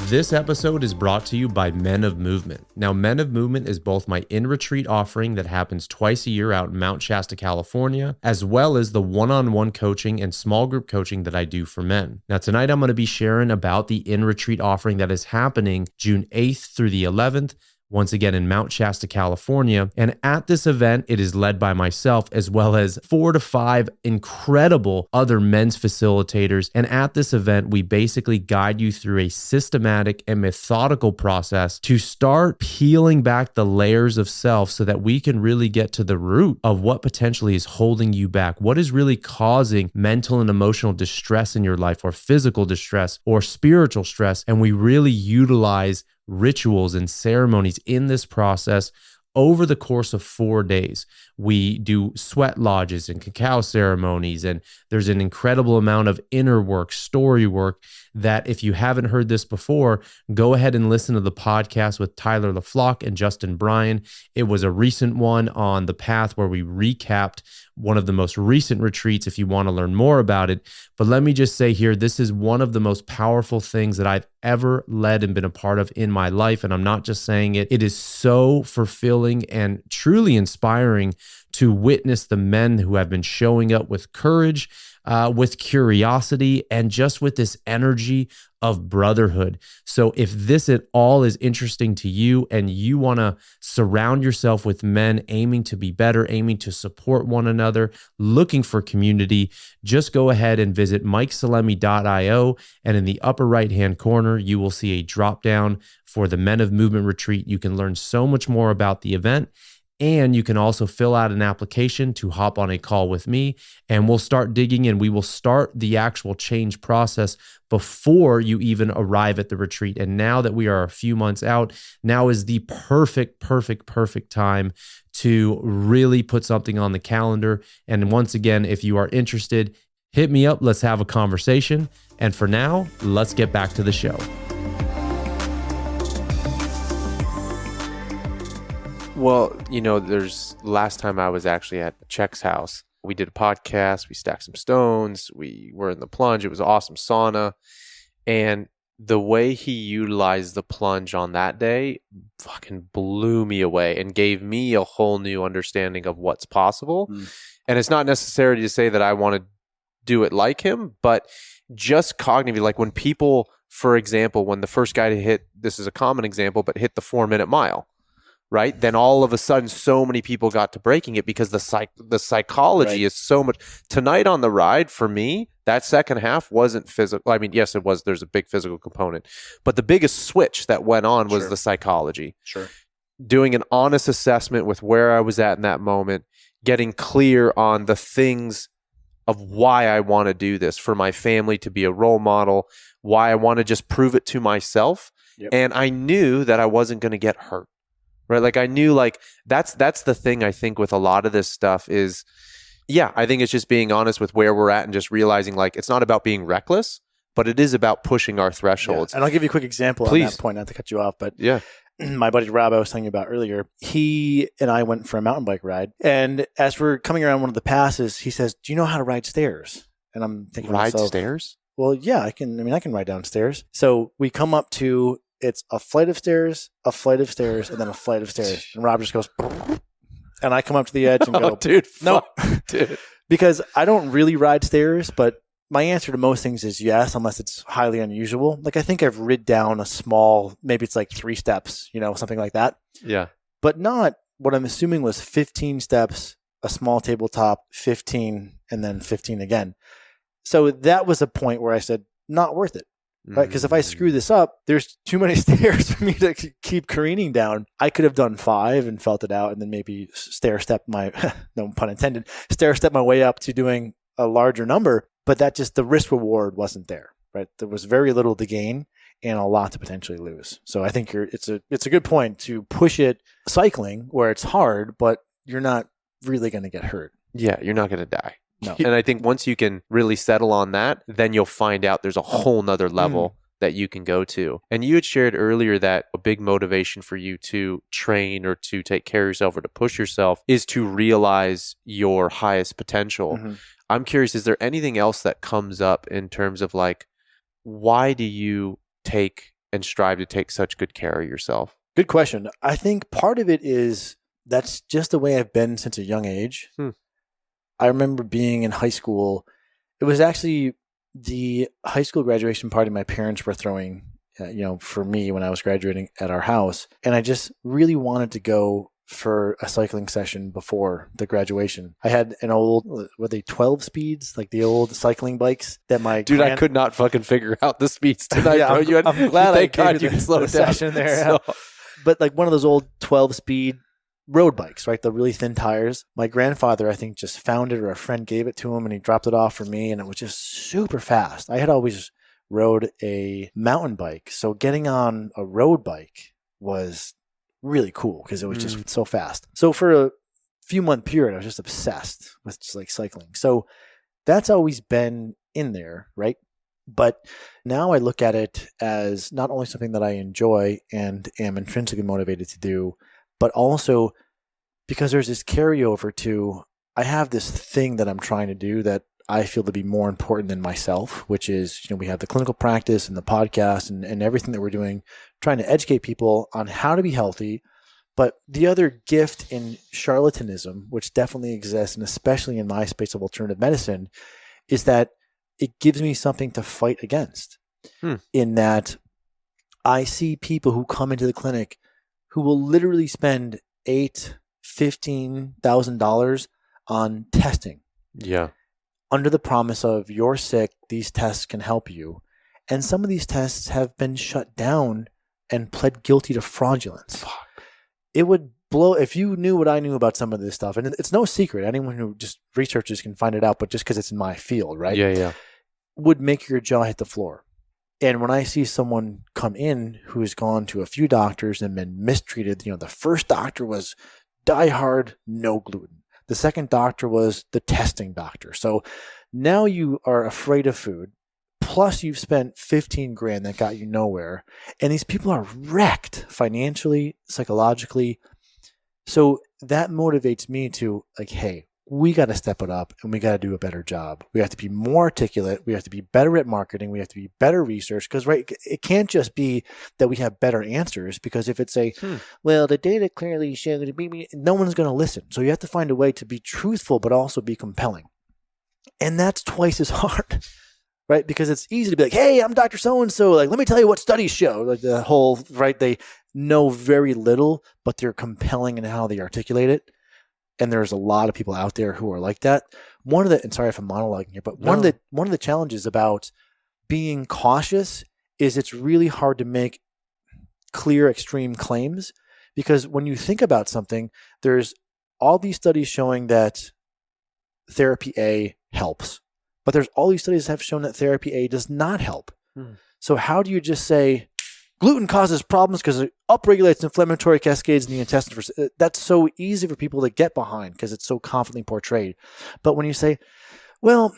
This episode is brought to you by Men of Movement. Now, Men of Movement is both my in-retreat offering that happens twice a year out in Mount Shasta, California, as well as the one-on-one coaching and small group coaching that I do for men. Now, tonight I'm going to be sharing about the in-retreat offering that is happening June 8th through the 11th. once again in Mount Shasta, California. And at this event, it is led by myself as well as 4 to 5 incredible other men's facilitators. And at this event, we basically guide you through a systematic and methodical process to start peeling back the layers of self so that we can really get to the root of what potentially is holding you back, what is really causing mental and emotional distress in your life, or physical distress or spiritual stress. And we really utilize rituals and ceremonies in this process over the course of 4 days. We do sweat lodges and cacao ceremonies, and there's an incredible amount of inner work, story work, that if you haven't heard this before, go ahead and listen to the podcast with Tyler LaFlock and Justin Bryan. It was a recent one on the path where we recapped one of the most recent retreats if you want to learn more about it. But let me just say here, this is one of the most powerful things that I've ever led and been a part of in my life. And I'm not just saying it. It is so fulfilling and truly inspiring to witness the men who have been showing up with courage, with curiosity, and just with this energy of brotherhood. So if this at all is interesting to you and you want to surround yourself with men aiming to be better, aiming to support one another, looking for community, just go ahead and visit mikesalemi.io, and in the upper right-hand corner, you will see a drop down for the Men of Movement Retreat. You can learn so much more about the event. And you can also fill out an application to hop on a call with me, and we'll start digging in. We will start the actual change process before you even arrive at the retreat. And now that we are a few months out, now is the perfect time to really put something on the calendar. And once again, if you are interested, hit me up. Let's have a conversation. And for now, let's get back to the show. Well, there's last time I was actually at Check's house. We did a podcast. We stacked some stones. We were in the plunge. It was an awesome sauna. And the way he utilized the plunge on that day fucking blew me away and gave me a whole new understanding of what's possible. And it's not necessary to say that I want to do it like him, but just cognitively, like when people, for example, when the first guy to hit, this is a common example, but hit the 4-minute mile, right? Then all of a sudden, so many people got to breaking it because the psychology is so much. Tonight on the ride, for me, that second half wasn't physical. I mean, yes, it was. There's a big physical component. But the biggest switch that went on was the psychology. Doing an honest assessment with where I was at in that moment, getting clear on the things of why I want to do this, for my family to be a role model, why I want to just prove it to myself. And I knew that I wasn't going to get hurt. Right. Like I knew, like that's the thing I think with a lot of this stuff is, I think it's just being honest with where we're at and just realizing like it's not about being reckless, but it is about pushing our thresholds. And I'll give you a quick example on that point, not to cut you off, but my buddy Rob I was telling you about earlier, he and I went for a mountain bike ride. And as we're coming around one of the passes, he says, "Do you know how to ride stairs?" And I'm thinking, ride stairs? Well, yeah, I can ride downstairs. So we come up to, it's a flight of stairs, and then a flight of stairs. And Rob just goes, and I come up to the edge and go, dude, no, because I don't really ride stairs, but my answer to most things is yes, unless it's highly unusual. Like I think I've rid down a small, maybe it's like 3 steps, something like that. Yeah. But not what I'm assuming was 15 steps, a small tabletop, 15, and then 15 again. So that was a point where I said, not worth it. Right, because if I screw this up, there's too many stairs for me to keep careening down. I could have done 5 and felt it out, and then maybe stair-step my, no pun intended, stair-step my way up to doing a larger number. But that just, the risk reward wasn't there. Right, there was very little to gain and a lot to potentially lose. So I think it's a good point to push it cycling where it's hard, but you're not really going to get hurt. Yeah, you're not going to die. No. And I think once you can really settle on that, then you'll find out there's a whole nother level that you can go to. And you had shared earlier that a big motivation for you to train or to take care of yourself or to push yourself is to realize your highest potential. I'm curious, is there anything else that comes up in terms of like, why do you take and strive to take such good care of yourself? Good question. I think part of it is that's just the way I've been since a young age. I remember being in high school. It was actually the high school graduation party my parents were throwing for me when I was graduating at our house. And I just really wanted to go for a cycling session before the graduation. I had an old, were they 12 speeds? Like the old cycling bikes that my Dude, I could not fucking figure out the speeds tonight, Yeah, bro. I'm glad I thank God gave you you can slow the it down. session there. So- But like one of those old 12 speed road bikes, right? The really thin tires. My grandfather, I think, just found it, or a friend gave it to him and he dropped it off for me, and it was just super fast. I had always rode a mountain bike, so getting on a road bike was really cool because it was just so fast. So for a few month period, I was just obsessed with just like cycling. So that's always been in there, right? But now I look at it as not only something that I enjoy and am intrinsically motivated to do, but also because there's this carryover to, I have this thing that I'm trying to do that I feel to be more important than myself, which is, we have the clinical practice and the podcast and everything that we're doing, trying to educate people on how to be healthy. But the other gift in charlatanism, which definitely exists, and especially in my space of alternative medicine, is that it gives me something to fight against. In that I see people who come into the clinic who will literally spend $15,000 on testing. Yeah. Under the promise of, you're sick, these tests can help you. And some of these tests have been shut down and pled guilty to fraudulence. Fuck. It would blow, if you knew what I knew about some of this stuff, and it's no secret, anyone who just researches can find it out, but just because it's in my field, right? Yeah. Would make your jaw hit the floor. And when I see someone come in who's gone to a few doctors and been mistreated, the first doctor was diehard, no gluten. The second doctor was the testing doctor. So now you are afraid of food. Plus you've spent 15 grand that got you nowhere. And these people are wrecked financially, psychologically. So that motivates me to like, hey, we got to step it up and we got to do a better job. We have to be more articulate. We have to be better at marketing. We have to be better research, because it can't just be that we have better answers, because if it's well, the data clearly showed, no one's going to listen. So you have to find a way to be truthful, but also be compelling. And that's twice as hard, right? Because it's easy to be like, hey, I'm Dr. So-and-so. Like, let me tell you what studies show. Like the whole, right? They know very little, but they're compelling in how they articulate it. And there's a lot of people out there who are like that. And sorry if I'm monologuing here, but one of the challenges about being cautious is it's really hard to make clear, extreme claims, because when you think about something, there's all these studies showing that therapy A helps, but there's all these studies that have shown that therapy A does not help. So how do you just say gluten causes problems because it upregulates inflammatory cascades in the intestine? That's so easy for people to get behind because it's so confidently portrayed. But when you say, well,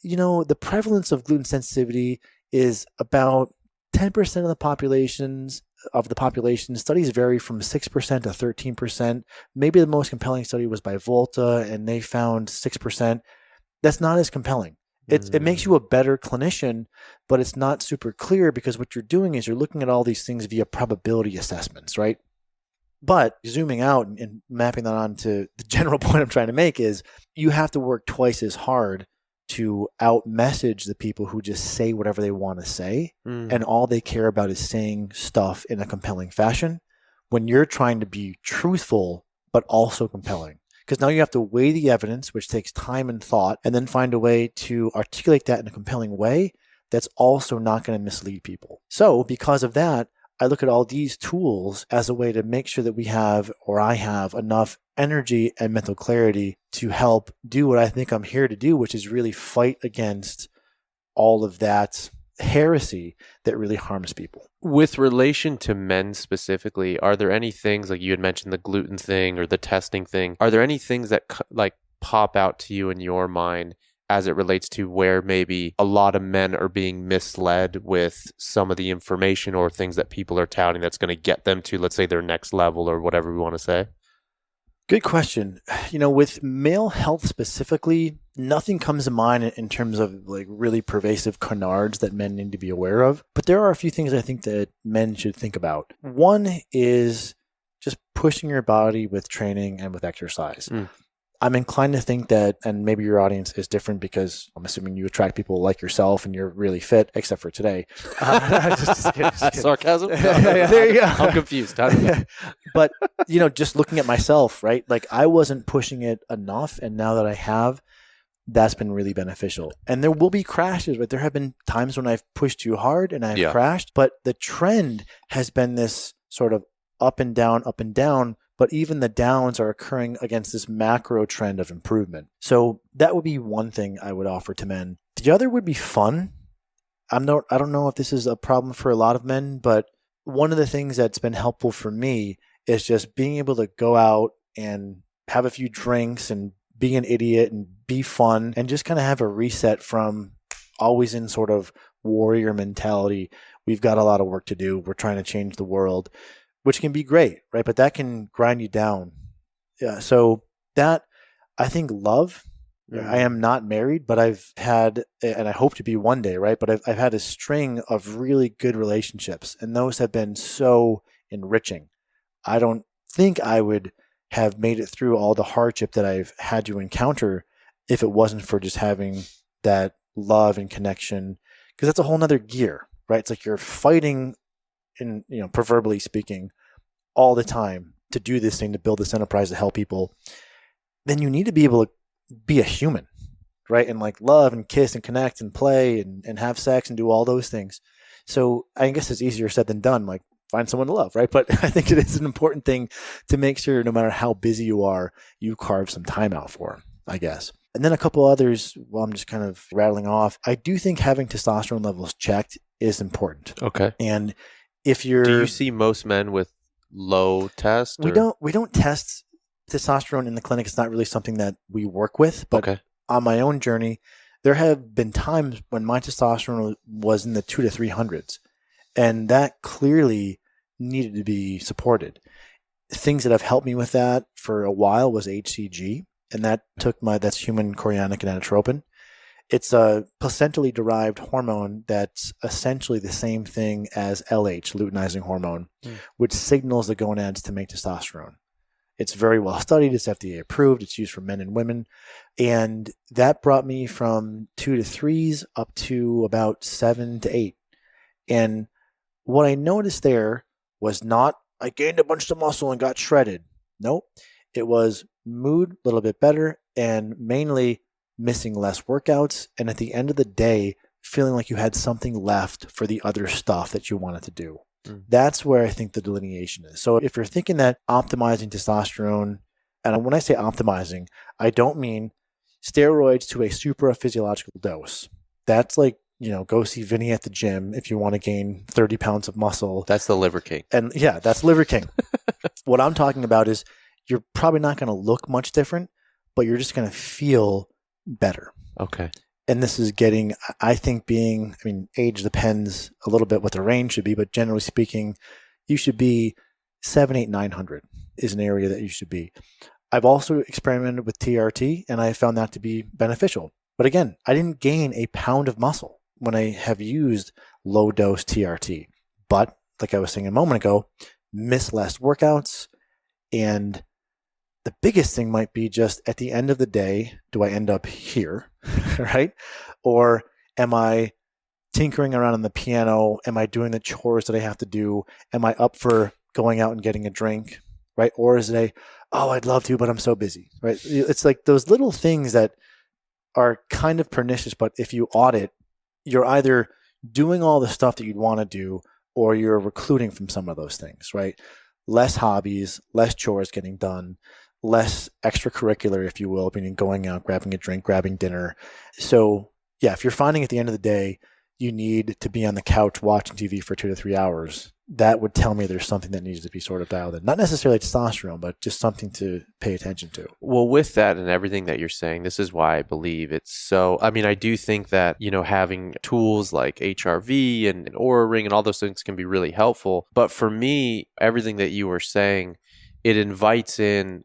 the prevalence of gluten sensitivity is about 10% of the population. Studies vary from 6% to 13%. Maybe the most compelling study was by Volta, and they found 6%. That's not as compelling. It makes you a better clinician, but it's not super clear, because what you're doing is you're looking at all these things via probability assessments, right? But zooming out and mapping that onto the general point I'm trying to make is you have to work twice as hard to out-message the people who just say whatever they want to say, and all they care about is saying stuff in a compelling fashion, when you're trying to be truthful but also compelling. Because now you have to weigh the evidence, which takes time and thought, and then find a way to articulate that in a compelling way that's also not going to mislead people. So because of that, I look at all these tools as a way to make sure that I have enough energy and mental clarity to help do what I think I'm here to do, which is really fight against all of that heresy that really harms people. With relation to men specifically, are there any things, like you had mentioned the gluten thing or the testing thing, are there any things that pop out to you in your mind as it relates to where maybe a lot of men are being misled with some of the information or things that people are touting that's going to get them to, let's say, their next level or whatever we want to say? Good question. With male health specifically, nothing comes to mind in terms of like really pervasive canards that men need to be aware of. But there are a few things I think that men should think about. One is just pushing your body with training and with exercise. I'm inclined to think that, and maybe your audience is different because I'm assuming you attract people like yourself and you're really fit, except for today. Just kidding. Sarcasm? Yeah, there you go. I'm confused. But, just looking at myself, right? Like I wasn't pushing it enough. And now that I have, that's been really beneficial. And there will be crashes, but there have been times when I've pushed too hard and I've crashed. But the trend has been this sort of up and down, up and down. But even the downs are occurring against this macro trend of improvement. So that would be one thing I would offer to men. The other would be fun. I don't know if this is a problem for a lot of men, but one of the things that's been helpful for me is just being able to go out and have a few drinks and be an idiot and be fun and just kind of have a reset from always in sort of warrior mentality. We've got a lot of work to do. We're trying to change the world, which can be great, right? But that can grind you down. Yeah. So that, I think, love. I am not married, but I've had, and I hope to be one day, right? But I've had a string of really good relationships, and those have been so enriching. I don't think I would have made it through all the hardship that I've had to encounter if it wasn't for just having that love and connection, because that's a whole nother gear, right? It's like you're fighting, in proverbially speaking, all the time to do this thing, to build this enterprise, to help people. Then you need to be able to be a human, right? And like love and kiss and connect and play and have sex and do all those things. So I guess it's easier said than done. Like find someone to love, right? But I think it is an important thing to make sure no matter how busy you are, you carve some time out for, I guess. And then a couple others, while I'm just kind of rattling off, I do think having testosterone levels checked is important. Okay. And if you're... Do you see most men with low test? We don't test testosterone in the clinic. It's not really something that we work with, but on my own journey, there have been times when my testosterone was in the 200 to 300s, and that clearly needed to be supported. Things that have helped me with that for a while was HCG, and that's human chorionic gonadotropin. It's a placentally derived hormone that's essentially the same thing as LH, luteinizing hormone, which signals the gonads to make testosterone. It's very well studied. It's FDA approved. It's used for men and women. And that brought me from 2 to 3s up to about 7 to 8. And what I noticed there was not, I gained a bunch of muscle and got shredded. Nope. It was mood a little bit better and mainly missing less workouts. And at the end of the day, feeling like you had something left for the other stuff that you wanted to do. That's where I think the delineation is. So if you're thinking that optimizing testosterone, and when I say optimizing, I don't mean steroids to a supraphysiological dose. That's like, go see Vinny at the gym if you want to gain 30 pounds of muscle. That's the Liver King. And yeah, that's Liver King. What I'm talking about is you're probably not going to look much different, but you're just going to feel better. Okay. And this is getting, I think age depends a little bit what the range should be, but generally speaking, you should be 7, 8, 900 is an area that you should be. I've also experimented with TRT and I found that to be beneficial. But again, I didn't gain a pound of muscle when I have used low dose TRT. But like I was saying a moment ago, miss less workouts. And the biggest thing might be just at the end of the day, do I end up here, right? Or am I tinkering around on the piano? Am I doing the chores that I have to do? Am I up for going out and getting a drink, right? Or is it I'd love to, but I'm so busy, right? It's like those little things that are kind of pernicious, but if you audit, you're either doing all the stuff that you'd want to do or you're recluding from some of those things, right? Less hobbies, less chores getting done, less extracurricular, if you will, meaning going out, grabbing a drink, grabbing dinner. So yeah, if you're finding at the end of the day, you need to be on the couch watching TV for 2 to 3 hours, that would tell me there's something that needs to be sort of dialed in. Not necessarily testosterone, but just something to pay attention to. Well, with that and everything that you're saying, this is why I believe it's so, I do think that, having tools like HRV and Oura Ring and all those things can be really helpful. But for me, everything that you were saying, it invites in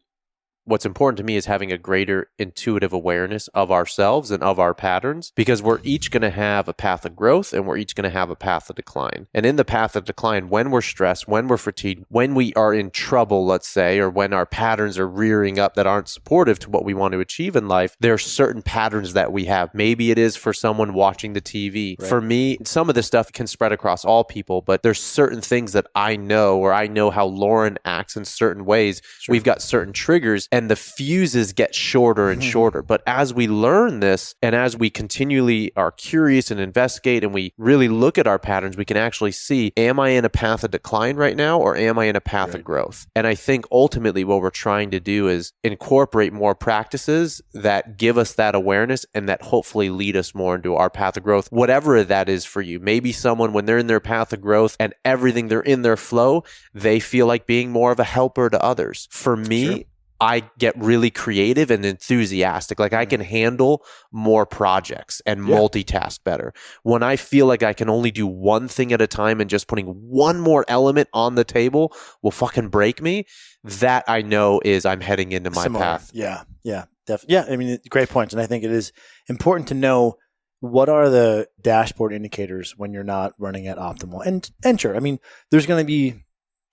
what's important to me is having a greater intuitive awareness of ourselves and of our patterns, because we're each going to have a path of growth and we're each going to have a path of decline. And in the path of decline, when we're stressed, when we're fatigued, when we are in trouble, let's say, or when our patterns are rearing up that aren't supportive to what we want to achieve in life, there are certain patterns that we have. Maybe it is for someone watching the TV. Right. For me, some of this stuff can spread across all people, but there's certain things that I know, or I know how Lauren acts in certain ways. Sure. We've got certain triggers and the fuses get shorter and shorter. But as we learn this and as we continually are curious and investigate and we really look at our patterns, we can actually see, am I in a path of decline right now, or am I in a path of growth? And I think ultimately what we're trying to do is incorporate more practices that give us that awareness and that hopefully lead us more into our path of growth, whatever that is for you. Maybe someone, when they're in their path of growth and everything, they're in their flow, they feel like being more of a helper to others. For me, sure, I get really creative and enthusiastic. Like I can handle more projects and multitask better. When I feel like I can only do one thing at a time and just putting one more element on the table will fucking break me, that I know is I'm heading into my path. Yeah, definitely. Yeah, I mean, great points. And I think it is important to know what are the dashboard indicators when you're not running at optimal. And sure, I mean, there's going to be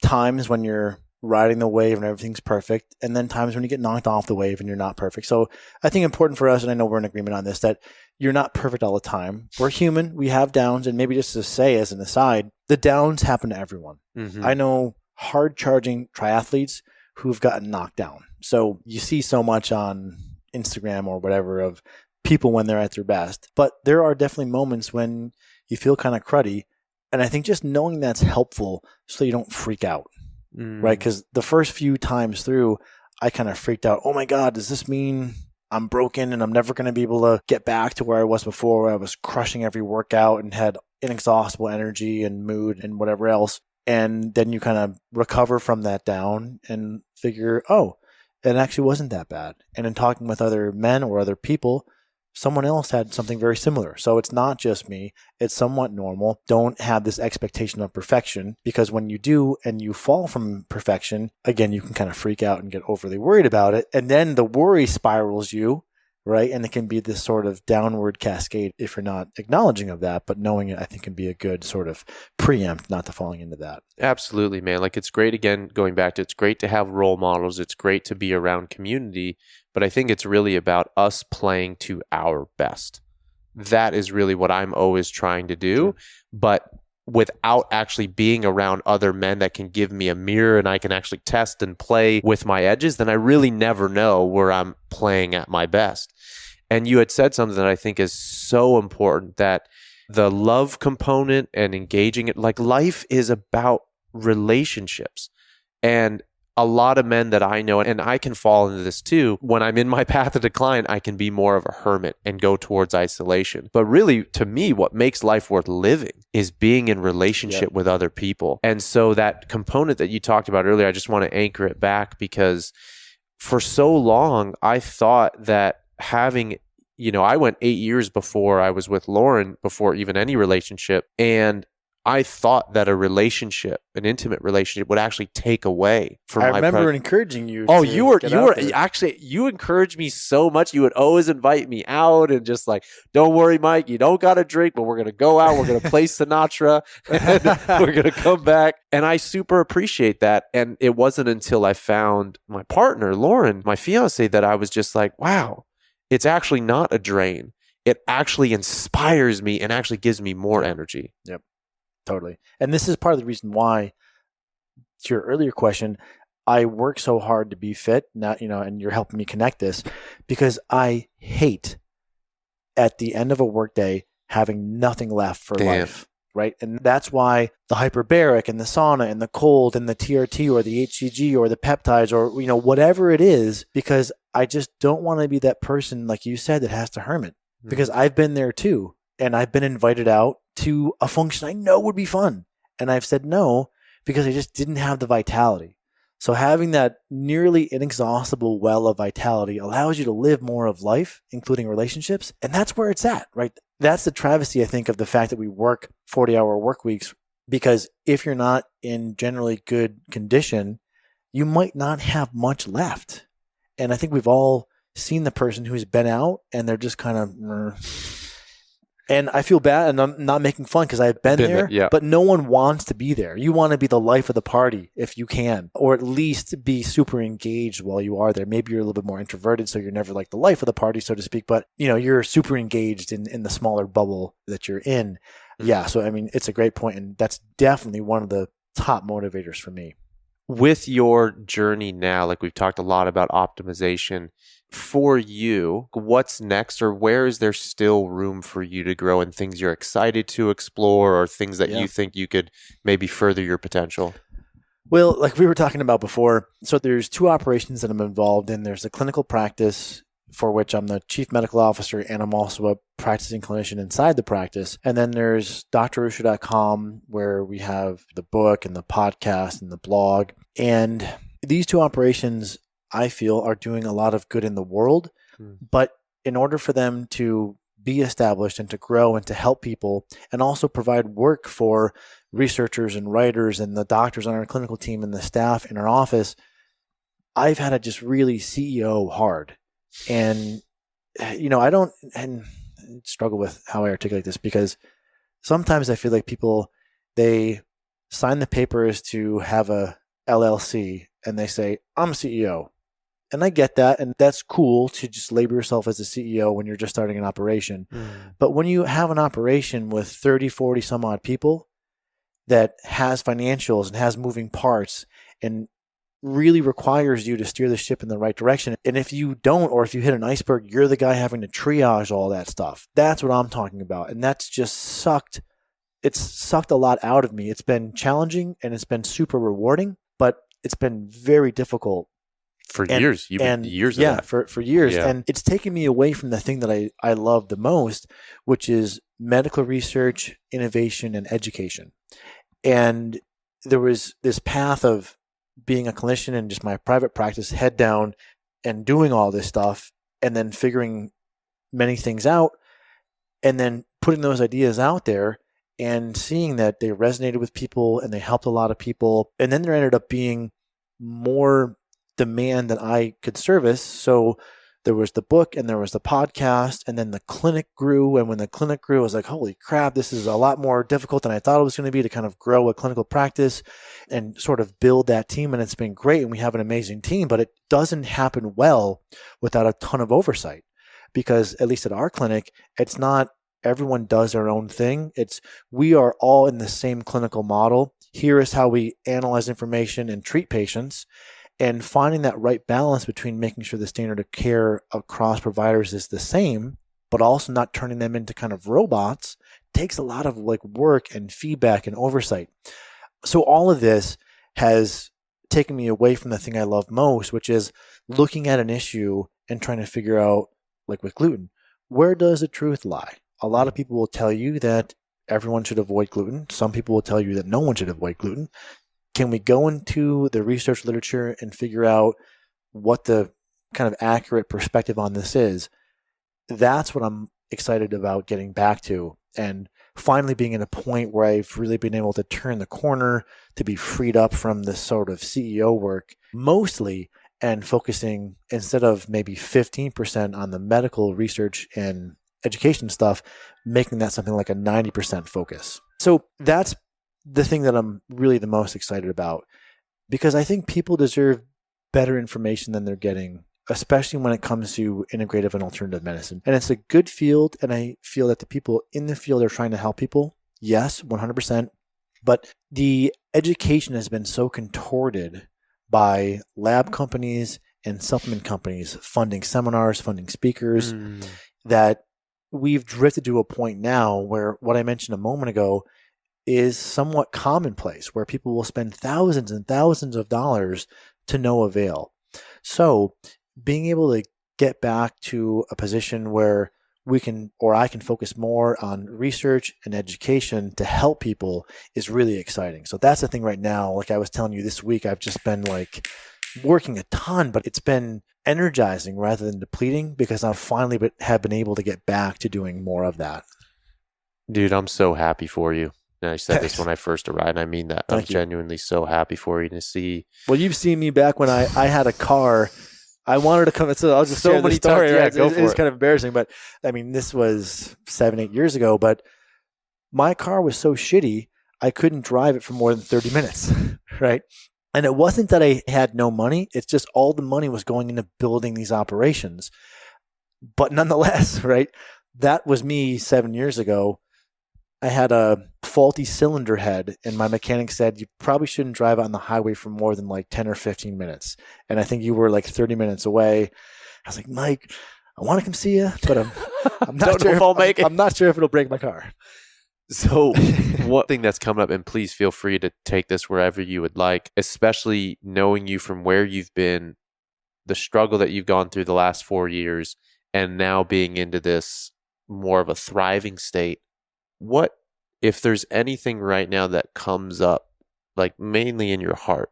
times when you're riding the wave and everything's perfect, and then times when you get knocked off the wave and you're not perfect. So I think important for us, and I know we're in agreement on this, that you're not perfect all the time. We're human. We have downs. And maybe just to say as an aside, the downs happen to everyone. Mm-hmm. I know hard charging triathletes who've gotten knocked down. So you see so much on Instagram or whatever of people when they're at their best, but there are definitely moments when you feel kind of cruddy. And I think just knowing that's helpful so you don't freak out. Right? Because the first few times through, I kind of freaked out. Oh my God, does this mean I'm broken and I'm never going to be able to get back to where I was before, where I was crushing every workout and had inexhaustible energy and mood and whatever else? And then you kind of recover from that down and figure, oh, it actually wasn't that bad. And in talking with other men or other people, someone else had something very similar. So it's not just me. It's somewhat normal. Don't have this expectation of perfection, because when you do and you fall from perfection, again, you can kind of freak out and get overly worried about it. And then the worry spirals you, right? And it can be this sort of downward cascade if you're not acknowledging of that. But knowing it, I think, can be a good sort of preempt not to falling into that. Absolutely, man. Like it's great, again, going back to, it's great to have role models. It's great to be around community. But I think it's really about us playing to our best. That is really what I'm always trying to do. Sure. But without actually being around other men that can give me a mirror and I can actually test and play with my edges, then I really never know where I'm playing at my best. And you had said something that I think is so important, that the love component and engaging it, like life is about relationships. And a lot of men that I know, and I can fall into this too, when I'm in my path of decline, I can be more of a hermit and go towards isolation. But really, to me, what makes life worth living is being in relationship with other people. And so that component that you talked about earlier, I just want to anchor it back, because for so long, I thought that having, I went 8 years before I was with Lauren, before even any relationship. And I thought that a relationship, an intimate relationship, would actually take away from my. I remember encouraging you. Oh, you were actually, you encouraged me so much. You would always invite me out and just like, don't worry, Mike, you don't got to drink, but we're going to go out. We're going to play Sinatra and we're going to come back. And I super appreciate that. And it wasn't until I found my partner, Lauren, my fiance, that I was just like, wow, it's actually not a drain. It actually inspires me and actually gives me more energy. Yep. Totally. And this is part of the reason why, to your earlier question, I work so hard to be fit, and you're helping me connect this, because I hate at the end of a workday having nothing left for life, right? And that's why the hyperbaric and the sauna and the cold and the TRT or the HCG or the peptides or, whatever it is, because I just don't want to be that person, like you said, that has to hermit, because I've been there too. And I've been invited out to a function I know would be fun. And I've said no because I just didn't have the vitality. So having that nearly inexhaustible well of vitality allows you to live more of life, including relationships. And that's where it's at, right? That's the travesty, I think, of the fact that we work 40-hour work weeks, because if you're not in generally good condition, you might not have much left. And I think we've all seen the person who's been out and they're just kind of, and I feel bad, and I'm not making fun because I've been there, yeah. but no one wants to be there. You want to be the life of the party if you can, or at least be super engaged while you are there. Maybe you're a little bit more introverted, so you're never like the life of the party, so to speak, but you're super engaged in the smaller bubble that you're in. Yeah. So, I mean, it's a great point, and that's definitely one of the top motivators for me. With your journey now, like we've talked a lot about optimization, for you, what's next, or where is there still room for you to grow, and things you're excited to explore, or things that you think you could maybe further your potential? Well, like we were talking about before, so there's 2 operations that I'm involved in. There's the clinical practice, for which I'm the chief medical officer, and I'm also a practicing clinician inside the practice. And then there's drruscio.com, where we have the book and the podcast and the blog. And these 2 operations, I feel, are doing a lot of good in the world. But in order for them to be established and to grow and to help people, and also provide work for researchers and writers and the doctors on our clinical team and the staff in our office, I've had to just really CEO hard. And, I don't struggle with how I articulate this, because sometimes I feel like people, they sign the papers to have a LLC and they say, I'm a CEO. And I get that. And that's cool to just label yourself as a CEO when you're just starting an operation. But when you have an operation with 30, 40 some odd people that has financials and has moving parts and really requires you to steer the ship in the right direction. And if you don't, or if you hit an iceberg, you're the guy having to triage all that stuff. That's what I'm talking about. And that's just sucked. It's sucked a lot out of me. It's been challenging and it's been super rewarding, but it's been very difficult. For years. You've been years of that. For years. Yeah. And it's taken me away from the thing that I love the most, which is medical research, innovation, and education. And there was this path of being a clinician in just my private practice, head down, and doing all this stuff, and then figuring many things out, and then putting those ideas out there and seeing that they resonated with people and they helped a lot of people. And then there ended up being more demand than I could service. So there was the book and there was the podcast, and then the clinic grew. And when the clinic grew, I was like, holy crap, this is a lot more difficult than I thought it was going to be to kind of grow a clinical practice and sort of build that team. And it's been great. And we have an amazing team, but it doesn't happen well without a ton of oversight, because at least at our clinic, it's not everyone does their own thing. We are all in the same clinical model. Here is how we analyze information and treat patients. And finding that right balance between making sure the standard of care across providers is the same, but also not turning them into kind of robots, takes a lot of work and feedback and oversight. So all of this has taken me away from the thing I love most, which is looking at an issue and trying to figure out, like with gluten, where does the truth lie? A lot of people will tell you that everyone should avoid gluten. Some people will tell you that no one should avoid gluten. Can we go into the research literature and figure out what the kind of accurate perspective on this is? That's what I'm excited about getting back to, and finally being at a point where I've really been able to turn the corner to be freed up from this sort of CEO work mostly, and focusing, instead of maybe 15% on the medical research and education stuff, making that something like a 90% focus. So that's the thing that I'm really the most excited about, because I think people deserve better information than they're getting, especially when it comes to integrative and alternative medicine. And it's a good field, and I feel that the people in the field are trying to help people. Yes, 100%. But the education has been so contorted by lab companies and supplement companies funding seminars, funding speakers, that we've drifted to a point now where what I mentioned a moment ago is somewhat commonplace, where people will spend thousands and thousands of dollars to no avail. So being able to get back to a position where we can, or I can, focus more on research and education to help people is really exciting. So that's the thing right now. Like I was telling you, this week I've just been working a ton, but it's been energizing rather than depleting, because I finally have been able to get back to doing more of that. Dude, I'm so happy for you. And I said this when I first arrived, and I mean that. I'm genuinely so happy for you to see. Well, you've seen me back when I had a car. I wanted to come. So I'll just So share the many story. times, yeah, Right? go It for is it. kind of embarrassing, but I mean, this was 7-8 years ago. But my car was so shitty, I couldn't drive it for more than 30 minutes, right? And it wasn't that I had no money. It's just all the money was going into building these operations. But nonetheless, right, that was me 7 years ago. I had a faulty cylinder head, and my mechanic said, you probably shouldn't drive on the highway for more than like 10 or 15 minutes. And I think you were like 30 minutes away. I was like, Mike, I want to come see you, but I'm not sure if I'll make it. I'm not sure if it'll break my car. So one thing that's coming up, and please feel free to take this wherever you would like, especially knowing you from where you've been, the struggle that you've gone through the last 4 years, and now being into this more of a thriving state. What, if there's anything right now that comes up, like mainly in your heart,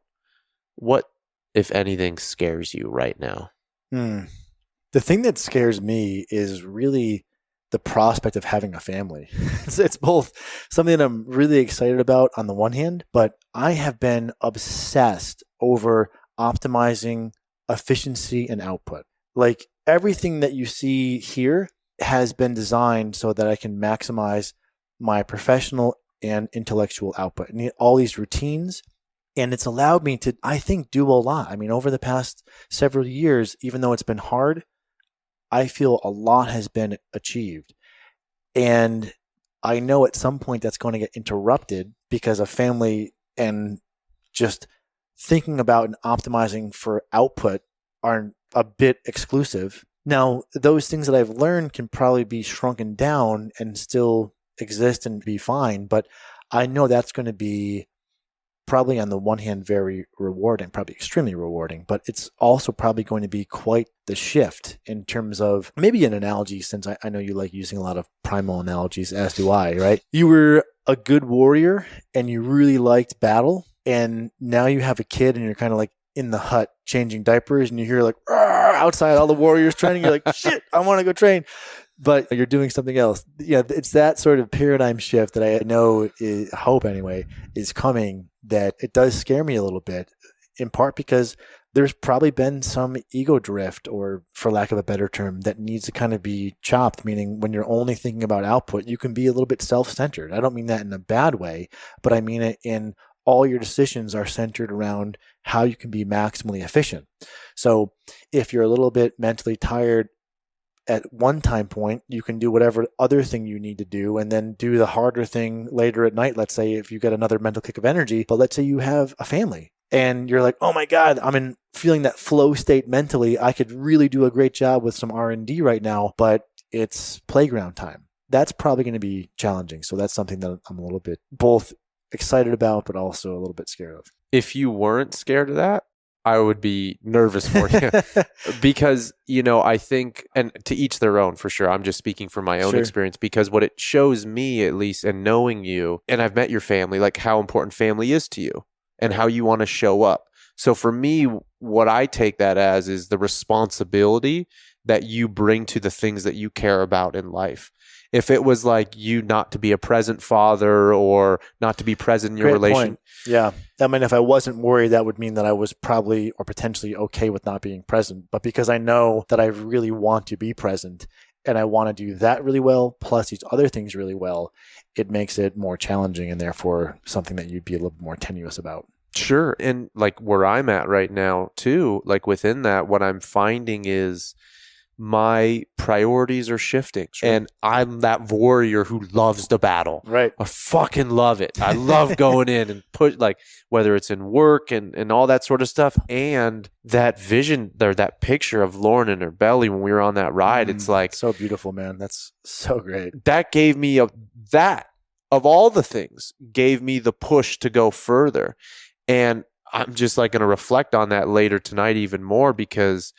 what, if anything, scares you right now? The thing that scares me is really the prospect of having a family. It's both something that I'm really excited about on the one hand, but I have been obsessed over optimizing efficiency and output. Like everything that you see here has been designed so that I can maximize my professional and intellectual output. And all these routines, and it's allowed me to, I think, do a lot. I mean, over the past several years, even though it's been hard, I feel a lot has been achieved. And I know at some point that's going to get interrupted because of family and just thinking about and optimizing for output are a bit exclusive. Now, those things that I've learned can probably be shrunken down and still exist and be fine. But I know that's going to be probably on the one hand very rewarding, probably extremely rewarding, but it's also probably going to be quite the shift in terms of maybe an analogy, since I know you like using a lot of primal analogies, as do I, right? You were a good warrior and you really liked battle, and now you have a kid and you're kind of like in the hut changing diapers and you hear like outside all the warriors training, you're like, shit, I want to go train. But you're doing something else. Yeah, it's that sort of paradigm shift that I know, hope anyway, is coming, that it does scare me a little bit, in part because there's probably been some ego drift, or for lack of a better term, that needs to kind of be chopped, meaning when you're only thinking about output, you can be a little bit self-centered. I don't mean that in a bad way, but I mean it in all your decisions are centered around how you can be maximally efficient. So if you're a little bit mentally tired at one time point, you can do whatever other thing you need to do and then do the harder thing later at night. Let's say if you get another mental kick of energy, but let's say you have a family and you're like, oh my God, I'm in feeling that flow state mentally. I could really do a great job with some R&D right now, but it's playground time. That's probably going to be challenging. So that's something that I'm a little bit both excited about, but also a little bit scared of. If you weren't scared of that, I would be nervous for you because, I think, and to each their own for sure. I'm just speaking from my own experience, because what it shows me, at least, and knowing you, and I've met your family, like how important family is to you and how you want to show up. So for me, what I take that as is the responsibility that you bring to the things that you care about in life. If it was like you not to be a present father or not to be present in your relation. Yeah. I mean, if I wasn't worried, that would mean that I was probably or potentially okay with not being present. But because I know that I really want to be present and I want to do that really well, plus these other things really well, it makes it more challenging and therefore something that you'd be a little more tenuous about. Sure. And like where I'm at right now too, like within that, what I'm finding is my priorities are shifting. Sure. And I'm that warrior who loves the battle. Right. I fucking love it. I love going in and put, like, whether it's in work and all that sort of stuff. And that vision or that picture of Lauren in her belly when we were on that ride, it's like so beautiful, man. That's so great. That gave me that of all the things gave me the push to go further. And I'm just like going to reflect on that later tonight even more, because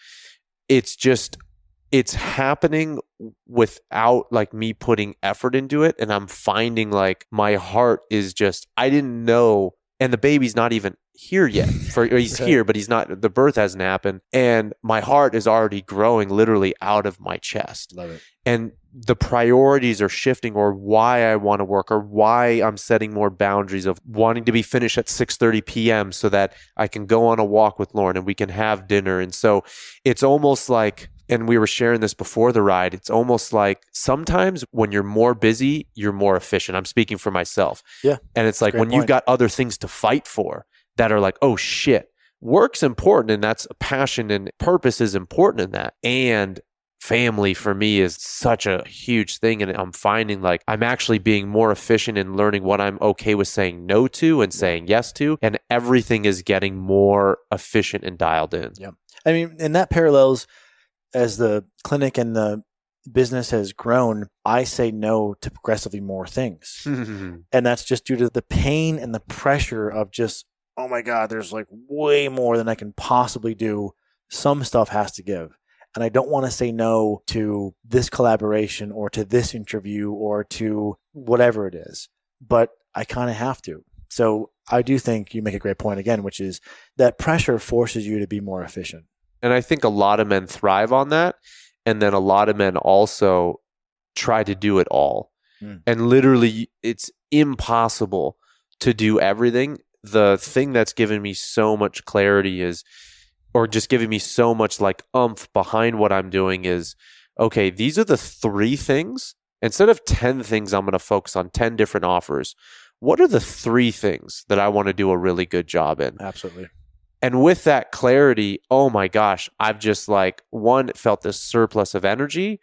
it's happening without like me putting effort into it. And I'm finding like my heart is just, I didn't know. And the baby's not even here yet. He's here, but he's not, the birth hasn't happened. And my heart is already growing literally out of my chest. Love it. And the priorities are shifting, or why I want to work, or why I'm setting more boundaries of wanting to be finished at 6:30 p.m. so that I can go on a walk with Lauren and we can have dinner. And so it's almost like, and we were sharing this before the ride, it's almost like sometimes when you're more busy, you're more efficient. I'm speaking for myself. Yeah. And it's like when you've got other things to fight for that are like, oh shit, work's important, and that's passion and purpose is important in that. And family for me is such a huge thing. And I'm finding like I'm actually being more efficient in learning what I'm okay with saying no to and saying yes to. And everything is getting more efficient and dialed in. Yeah. I mean, and that parallels as the clinic and the business has grown, I say no to progressively more things. And that's just due to the pain and the pressure of just, oh my God, there's like way more than I can possibly do. Some stuff has to give. And I don't want to say no to this collaboration or to this interview or to whatever it is, but I kind of have to. So I do think you make a great point again, which is that pressure forces you to be more efficient. And I think a lot of men thrive on that. And then a lot of men also try to do it all. And literally, it's impossible to do everything. The thing that's given me so much clarity is, or just giving me so much like oomph behind what I'm doing is, okay, these are the 3 things. Instead of 10 things, I'm going to focus on 10 different offers. What are the 3 things that I want to do a really good job in? Absolutely. And with that clarity, oh my gosh, I've just like, one, felt this surplus of energy,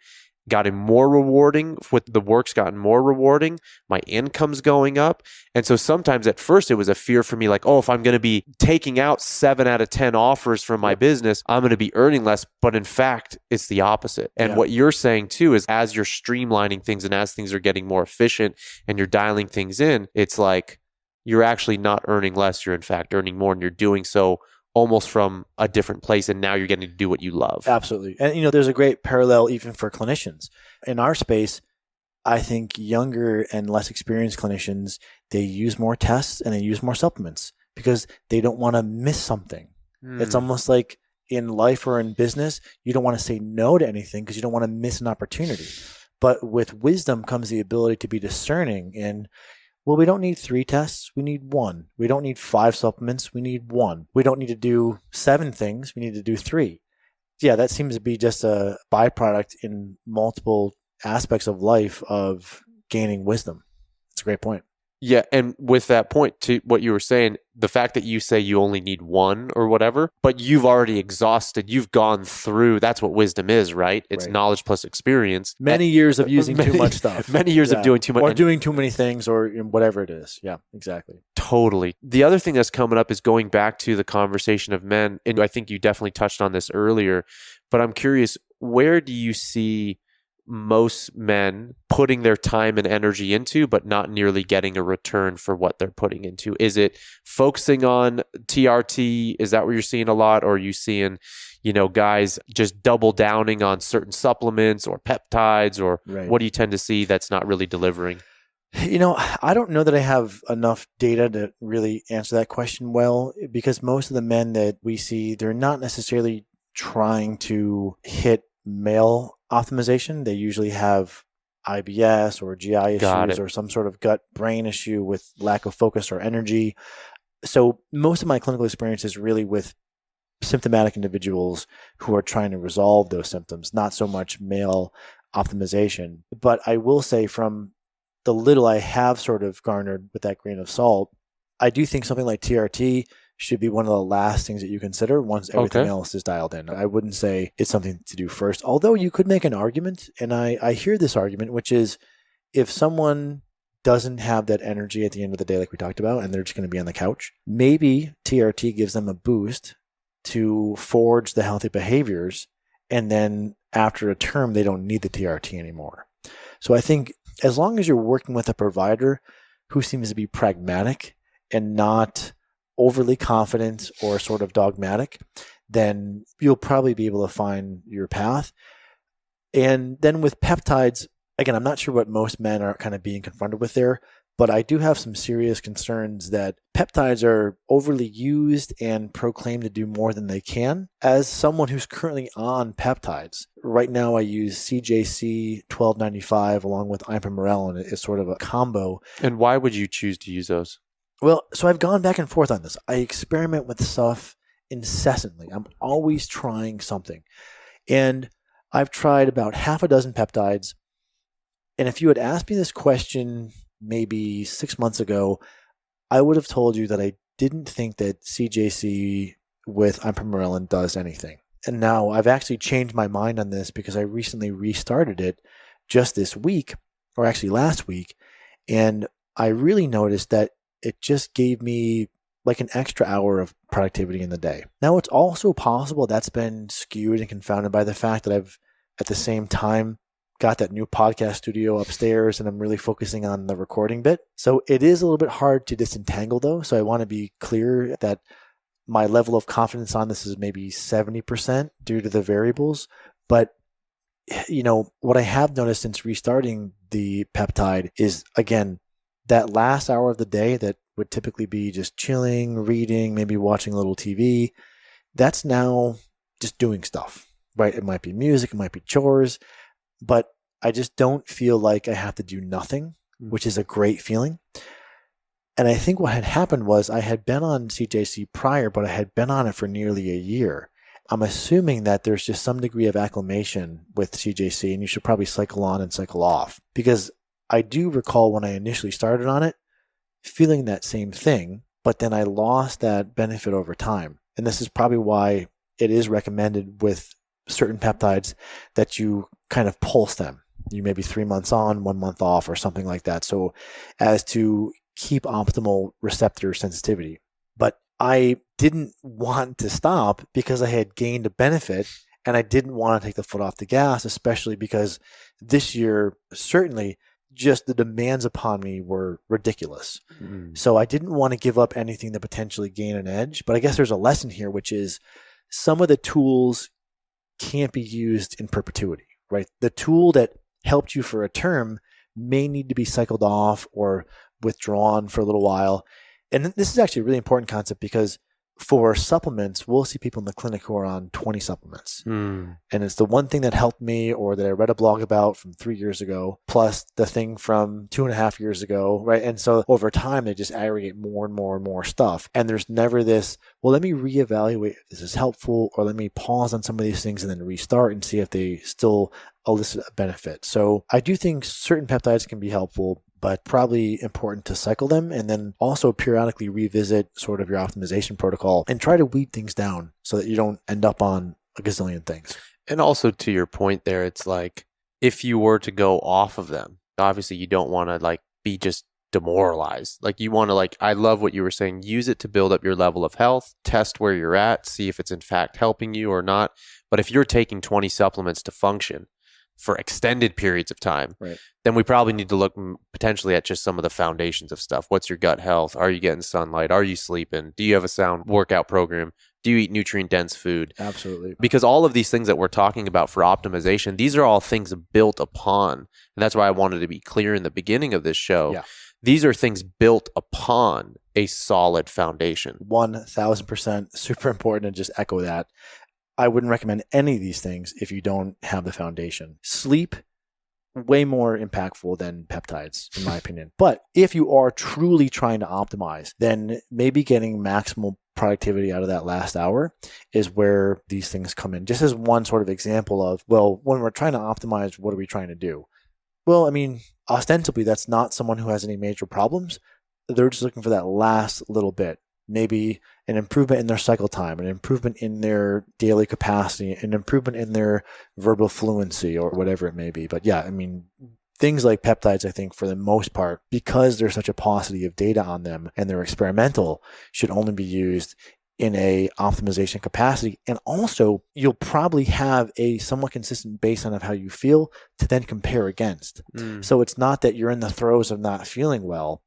gotten more rewarding, with the work's gotten more rewarding, my income's going up. And so sometimes at first it was a fear for me, like, oh, if I'm going to be taking out 7 out of 10 offers from my business, I'm going to be earning less. But in fact, it's the opposite. And what you're saying too is as you're streamlining things and as things are getting more efficient and you're dialing things in, it's like you're actually not earning less. You're in fact earning more, and you're doing so almost from a different place, and now you're getting to do what you love. Absolutely. And, there's a great parallel even for clinicians. In our space, I think younger and less experienced clinicians, they use more tests and they use more supplements because they don't want to miss something. It's almost like in life or in business, you don't want to say no to anything because you don't want to miss an opportunity. But with wisdom comes the ability to be discerning in, well, we don't need 3 tests. We need 1. We don't need 5 supplements. We need 1. We don't need to do 7 things. We need to do 3. Yeah, that seems to be just a byproduct in multiple aspects of life of gaining wisdom. It's a great point. Yeah. And with that point to what you were saying, the fact that you say you only need 1 or whatever, but you've already exhausted, you've gone through, that's what wisdom is, right? It's knowledge plus experience. Many years of using too much stuff. Many years of doing too much. Or doing too many things or whatever it is. Yeah, exactly. Totally. The other thing that's coming up is going back to the conversation of men. And I think you definitely touched on this earlier, but I'm curious, where do you see most men putting their time and energy into, but not nearly getting a return for what they're putting into? Is it focusing on TRT? Is that what you're seeing a lot? Or are you seeing, guys just double downing on certain supplements or peptides, or what do you tend to see that's not really delivering? I don't know that I have enough data to really answer that question well, because most of the men that we see, they're not necessarily trying to hit male optimization. They usually have IBS or GI issues or some sort of gut brain issue with lack of focus or energy. So most of my clinical experience is really with symptomatic individuals who are trying to resolve those symptoms, not so much male optimization. But I will say, from the little I have sort of garnered with that grain of salt, I do think something like TRT should be one of the last things that you consider once everything else is dialed in. I wouldn't say it's something to do first, although you could make an argument, and I hear this argument, which is if someone doesn't have that energy at the end of the day, like we talked about, and they're just going to be on the couch, maybe TRT gives them a boost to forge the healthy behaviors, and then after a term, they don't need the TRT anymore. So I think as long as you're working with a provider who seems to be pragmatic and not overly confident or sort of dogmatic, then you'll probably be able to find your path. And then with peptides, again, I'm not sure what most men are kind of being confronted with there, But I do have some serious concerns that peptides are overly used and proclaim to do more than they can. As someone who's currently on peptides, right now I use CJC 1295 along with ipamorelin. It's sort of a combo. And why would you choose to use those? Well, so I've gone back and forth on this. I experiment with stuff incessantly. I'm always trying something. And I've tried about half a dozen peptides. And if you had asked me this question maybe 6 months ago, I would have told you that I didn't think that CJC with ipamorelin does anything. And now I've actually changed my mind on this because I recently restarted it just this week, or actually last week. And I really noticed that it just gave me like an extra hour of productivity in the day. Now, it's also possible that's been skewed and confounded by the fact that I've at the same time got that new podcast studio upstairs and I'm really focusing on the recording bit. So it is a little bit hard to disentangle though. So I want to be clear that my level of confidence on this is maybe 70% due to the variables. But what I have noticed since restarting the peptide is, again, that last hour of the day that would typically be just chilling, reading, maybe watching a little TV, that's now just doing stuff, right? It might be music, it might be chores, but I just don't feel like I have to do nothing, which is a great feeling. And I think what had happened was I had been on CJC prior, but I had been on it for nearly a year. I'm assuming that there's just some degree of acclimation with CJC, and you should probably cycle on and cycle off. Because I do recall when I initially started on it, feeling that same thing, but then I lost that benefit over time. And this is probably why it is recommended with certain peptides that you kind of pulse them. You maybe 3 months on, 1 month off, or something like that. So as to keep optimal receptor sensitivity. But I didn't want to stop because I had gained a benefit and I didn't want to take the foot off the gas, especially because this year, certainly just the demands upon me were ridiculous. So I didn't want to give up anything to potentially gain an edge. But I guess there's a lesson here, which is some of the tools can't be used in perpetuity, right? The tool that helped you for a term may need to be cycled off or withdrawn for a little while. And this is actually a really important concept because for supplements, we'll see people in the clinic who are on 20 supplements. And it's the one thing that helped me or that I read a blog about from 3 years ago, plus the thing from 2.5 years ago, right? And so over time, they just aggregate more and more and more stuff. And there's never this, well, let me reevaluate if this is helpful, or let me pause on some of these things and then restart and see if they still elicit a benefit. So I do think certain peptides can be helpful, but probably important to cycle them and then also periodically revisit sort of your optimization protocol and try to weed things down so that you don't end up on a gazillion things. And also to your point there, it's like if you were to go off of them, obviously you don't want to like be just demoralized. Like you want to I love what you were saying, use it to build up your level of health, test where you're at, see if it's in fact helping you or not. But if you're taking 20 supplements to function for extended periods of time, right, then we probably need to look potentially at just some of the foundations of stuff. What's your gut health? Are you getting sunlight? Are you sleeping? Do you have a sound workout program? Do you eat nutrient-dense food? Absolutely. Because all of these things that we're talking about for optimization, these are all things built upon. And that's why I wanted to be clear in the beginning of this show. Yeah. These are things built upon a solid foundation. 1,000% super important, and just echo that. I wouldn't recommend any of these things if you don't have the foundation. Sleep, way more impactful than peptides, in my opinion. But if you are truly trying to optimize, then maybe getting maximal productivity out of that last hour is where these things come in. Just as one sort of example of, well, when we're trying to optimize, what are we trying to do? Well, I mean, ostensibly, that's not someone who has any major problems. They're just looking for that last little bit. Maybe an improvement in their cycle time, an improvement in their daily capacity, an improvement in their verbal fluency, or whatever it may be. But yeah, I mean, things like peptides, I think for the most part, because there's such a paucity of data on them and they're experimental, should only be used in a optimization capacity. And also, you'll probably have a somewhat consistent baseline of how you feel to then compare against. So it's not that you're in the throes of not feeling well,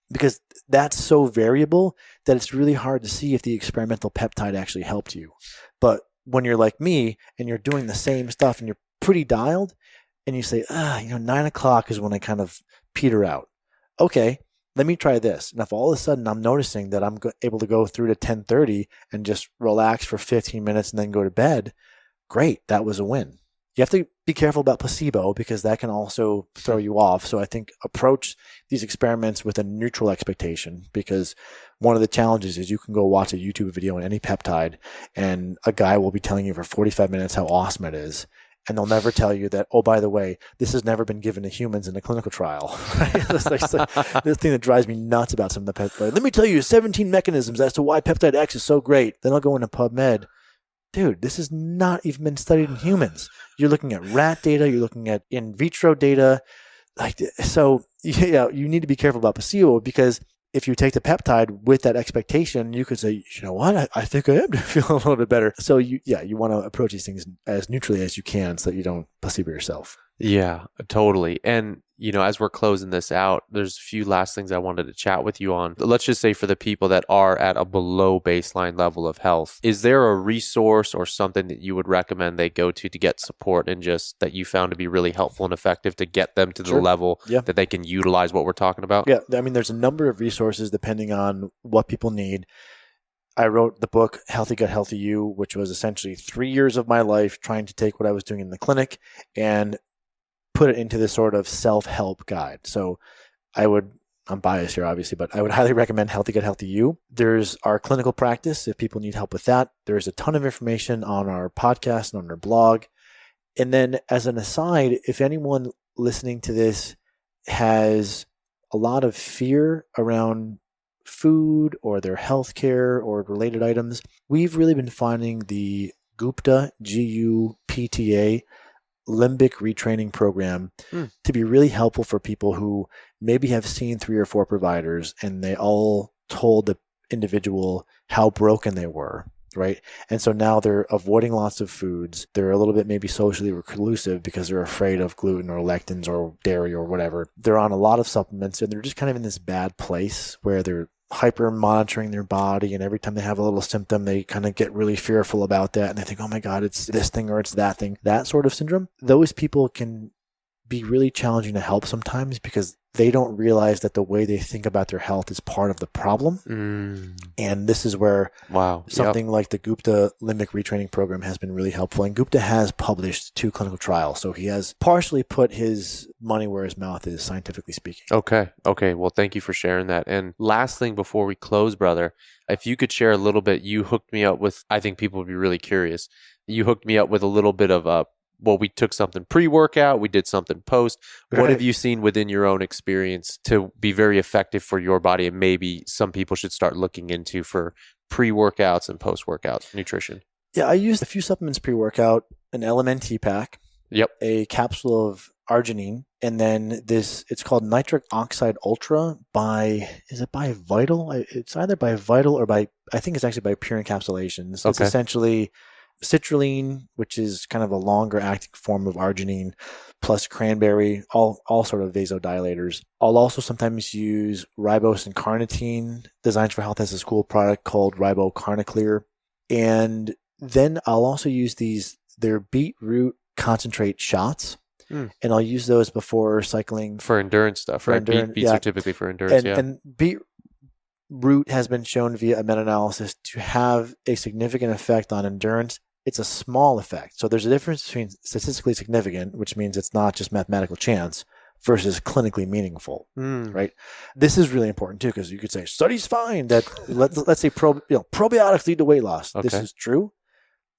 because that's so variable that it's really hard to see if the experimental peptide actually helped you. But when you're like me and you're doing the same stuff and you're pretty dialed and you say, 9 o'clock is when I kind of peter out. Okay, let me try this. And if all of a sudden I'm noticing that I'm able to go through to 10:30 and just relax for 15 minutes and then go to bed, great. That was a win. You have to be careful about placebo because that can also throw you off. So I think approach these experiments with a neutral expectation, because one of the challenges is you can go watch a YouTube video on any peptide and a guy will be telling you for 45 minutes how awesome it is. And they'll never tell you that, oh, by the way, this has never been given to humans in a clinical trial. It's like this thing that drives me nuts about some of the peptide. Let me tell you 17 mechanisms as to why peptide X is so great. Then I'll go into PubMed. Dude, this has not even been studied in humans. You're looking at rat data. You're looking at in vitro data. So yeah, you need to be careful about placebo, because if you take the peptide with that expectation, you could say, you know what, I think I am feeling a little bit better. So you want to approach these things as neutrally as you can so that you don't placebo yourself. Yeah, totally. And, as we're closing this out, there's a few last things I wanted to chat with you on. Let's just say for the people that are at a below baseline level of health, is there a resource or something that you would recommend they go to get support, and just that you found to be really helpful and effective to get them to the level that they can utilize what we're talking about? Yeah. I mean, there's a number of resources depending on what people need. I wrote the book, Healthy Gut, Healthy You, which was essentially 3 years of my life trying to take what I was doing in the clinic and put it into this sort of self-help guide. So I'm biased here, obviously, but I would highly recommend Healthy Gut, Healthy You. There's our clinical practice if people need help with that. There's a ton of information on our podcast and on our blog. And then as an aside, if anyone listening to this has a lot of fear around food or their healthcare or related items, we've really been finding the Gupta, Gupta, limbic retraining program to be really helpful for people who maybe have seen 3 or 4 providers and they all told the individual how broken they were, right? And so now they're avoiding lots of foods. They're a little bit maybe socially reclusive because they're afraid of gluten or lectins or dairy or whatever. They're on a lot of supplements and they're just kind of in this bad place where they're hyper monitoring their body, and every time they have a little symptom, they kind of get really fearful about that, and they think, oh my God, it's this thing or it's that thing. That sort of syndrome, those people can be really challenging to help sometimes because they don't realize that the way they think about their health is part of the problem. And this is where something like the Gupta limbic retraining program has been really helpful. And Gupta has published 2 clinical trials. So he has partially put his money where his mouth is, scientifically speaking. Okay. Well, thank you for sharing that. And last thing before we close, brother, if you could share a little bit, you hooked me up with, I think people would be really curious. You hooked me up with a little bit of we took something pre-workout, we did something post. Right. What have you seen within your own experience to be very effective for your body, and maybe some people should start looking into for pre-workouts and post-workouts nutrition? Yeah, I used a few supplements pre-workout, an LMNT pack, a capsule of arginine, and then it's called nitric oxide ultra is it by Vital? It's either by Vital or I think it's actually by Pure Encapsulations. It's essentially citrulline, which is kind of a longer acting form of arginine, plus cranberry, all sort of vasodilators. I'll also sometimes use ribose and carnitine. Designs for Health has this cool product called RiboCarniclear. And then I'll also use their beetroot concentrate shots. And I'll use those before cycling. For endurance stuff, right? Beets are typically for endurance, And beetroot has been shown via a meta-analysis to have a significant effect on endurance. It's a small effect. So there's a difference between statistically significant, which means it's not just mathematical chance, versus clinically meaningful, right? This is really important too, because you could say studies find that let's say probiotics lead to weight loss. This is true,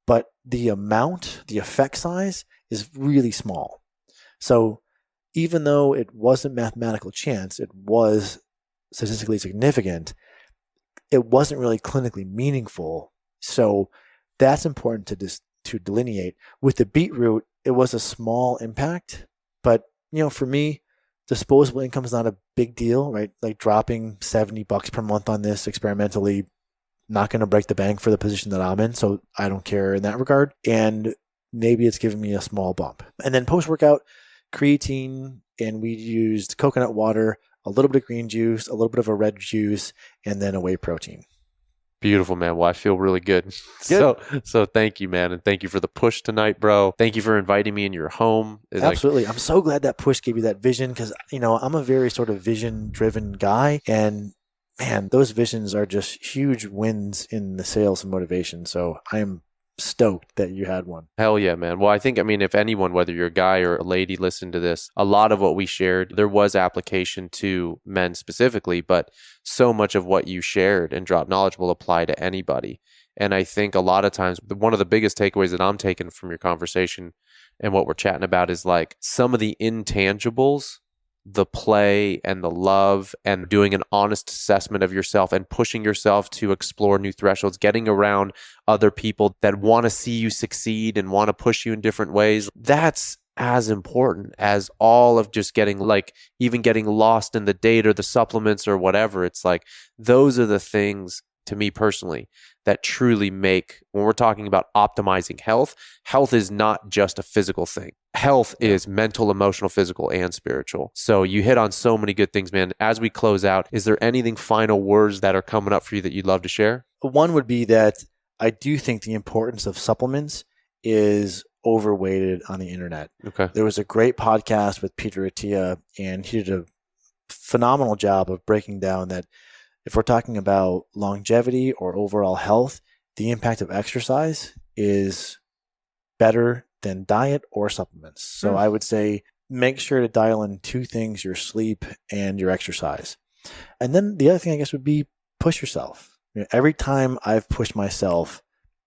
but the effect size is really small. So even though it wasn't mathematical chance, it was statistically significant, it wasn't really clinically meaningful. So that's important to delineate. With the beetroot, it was a small impact, but for me, disposable income is not a big deal, right? Like dropping $70 per month on this experimentally, not going to break the bank for the position that I'm in. So I don't care in that regard. And maybe it's giving me a small bump. And then post-workout, creatine, and we used coconut water, a little bit of green juice, a little bit of a red juice, and then a whey protein. Beautiful, man. Well, I feel really good. So thank you, man. And thank you for the push tonight, bro. Thank you for inviting me in your home. Absolutely. I'm so glad that push gave you that vision because, I'm a very sort of vision driven guy. And man, those visions are just huge wins in the sales and motivation. So I am stoked that you had one. Hell yeah, man. Well, I think, if anyone, whether you're a guy or a lady, listen to this, a lot of what we shared, there was application to men specifically, but so much of what you shared and dropped knowledge will apply to anybody. And I think a lot of times, one of the biggest takeaways that I'm taking from your conversation and what we're chatting about is like some of the intangibles, the play and the love and doing an honest assessment of yourself and pushing yourself to explore new thresholds, getting around other people that want to see you succeed and want to push you in different ways. That's as important as all of just getting even getting lost in the data or the supplements or whatever. It's like, those are the things to me personally that truly make, when we're talking about optimizing health is not just a physical thing. Health is mental, emotional, physical, and spiritual. So you hit on so many good things, man. As we close out, is there anything final words that are coming up for you that you'd love to share? One would be that I do think the importance of supplements is overweighted on the internet. Okay. There was a great podcast with Peter Attia, and he did a phenomenal job of breaking down that if we're talking about longevity or overall health, the impact of exercise is better than diet or supplements. So I would say make sure to dial in two things: your sleep and your exercise. And then the other thing, I guess, would be push yourself. Every time I've pushed myself,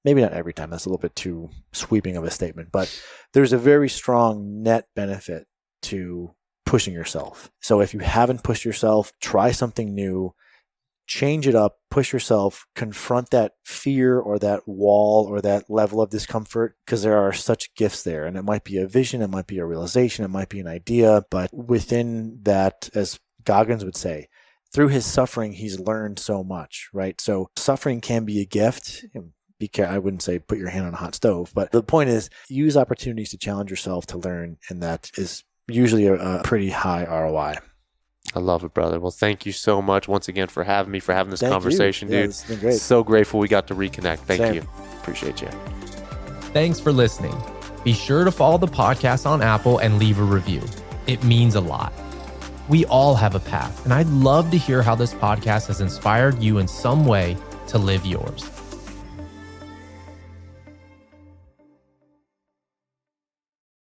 maybe not every time, that's a little bit too sweeping of a statement, but there's a very strong net benefit to pushing yourself. So if you haven't pushed yourself, try something new. Change it up, push yourself, confront that fear or that wall or that level of discomfort, because there are such gifts there. And it might be a vision, it might be a realization, it might be an idea, but within that, as Goggins would say, through his suffering, he's learned so much, right? So suffering can be a gift. I wouldn't say put your hand on a hot stove, but the point is use opportunities to challenge yourself to learn, and that is usually a pretty high ROI. I love it, brother. Well, thank you so much once again for having me, for having this conversation, dude. It's been great. So grateful we got to reconnect. Thank you. Appreciate you. Thanks for listening. Be sure to follow the podcast on Apple and leave a review. It means a lot. We all have a path, and I'd love to hear how this podcast has inspired you in some way to live yours.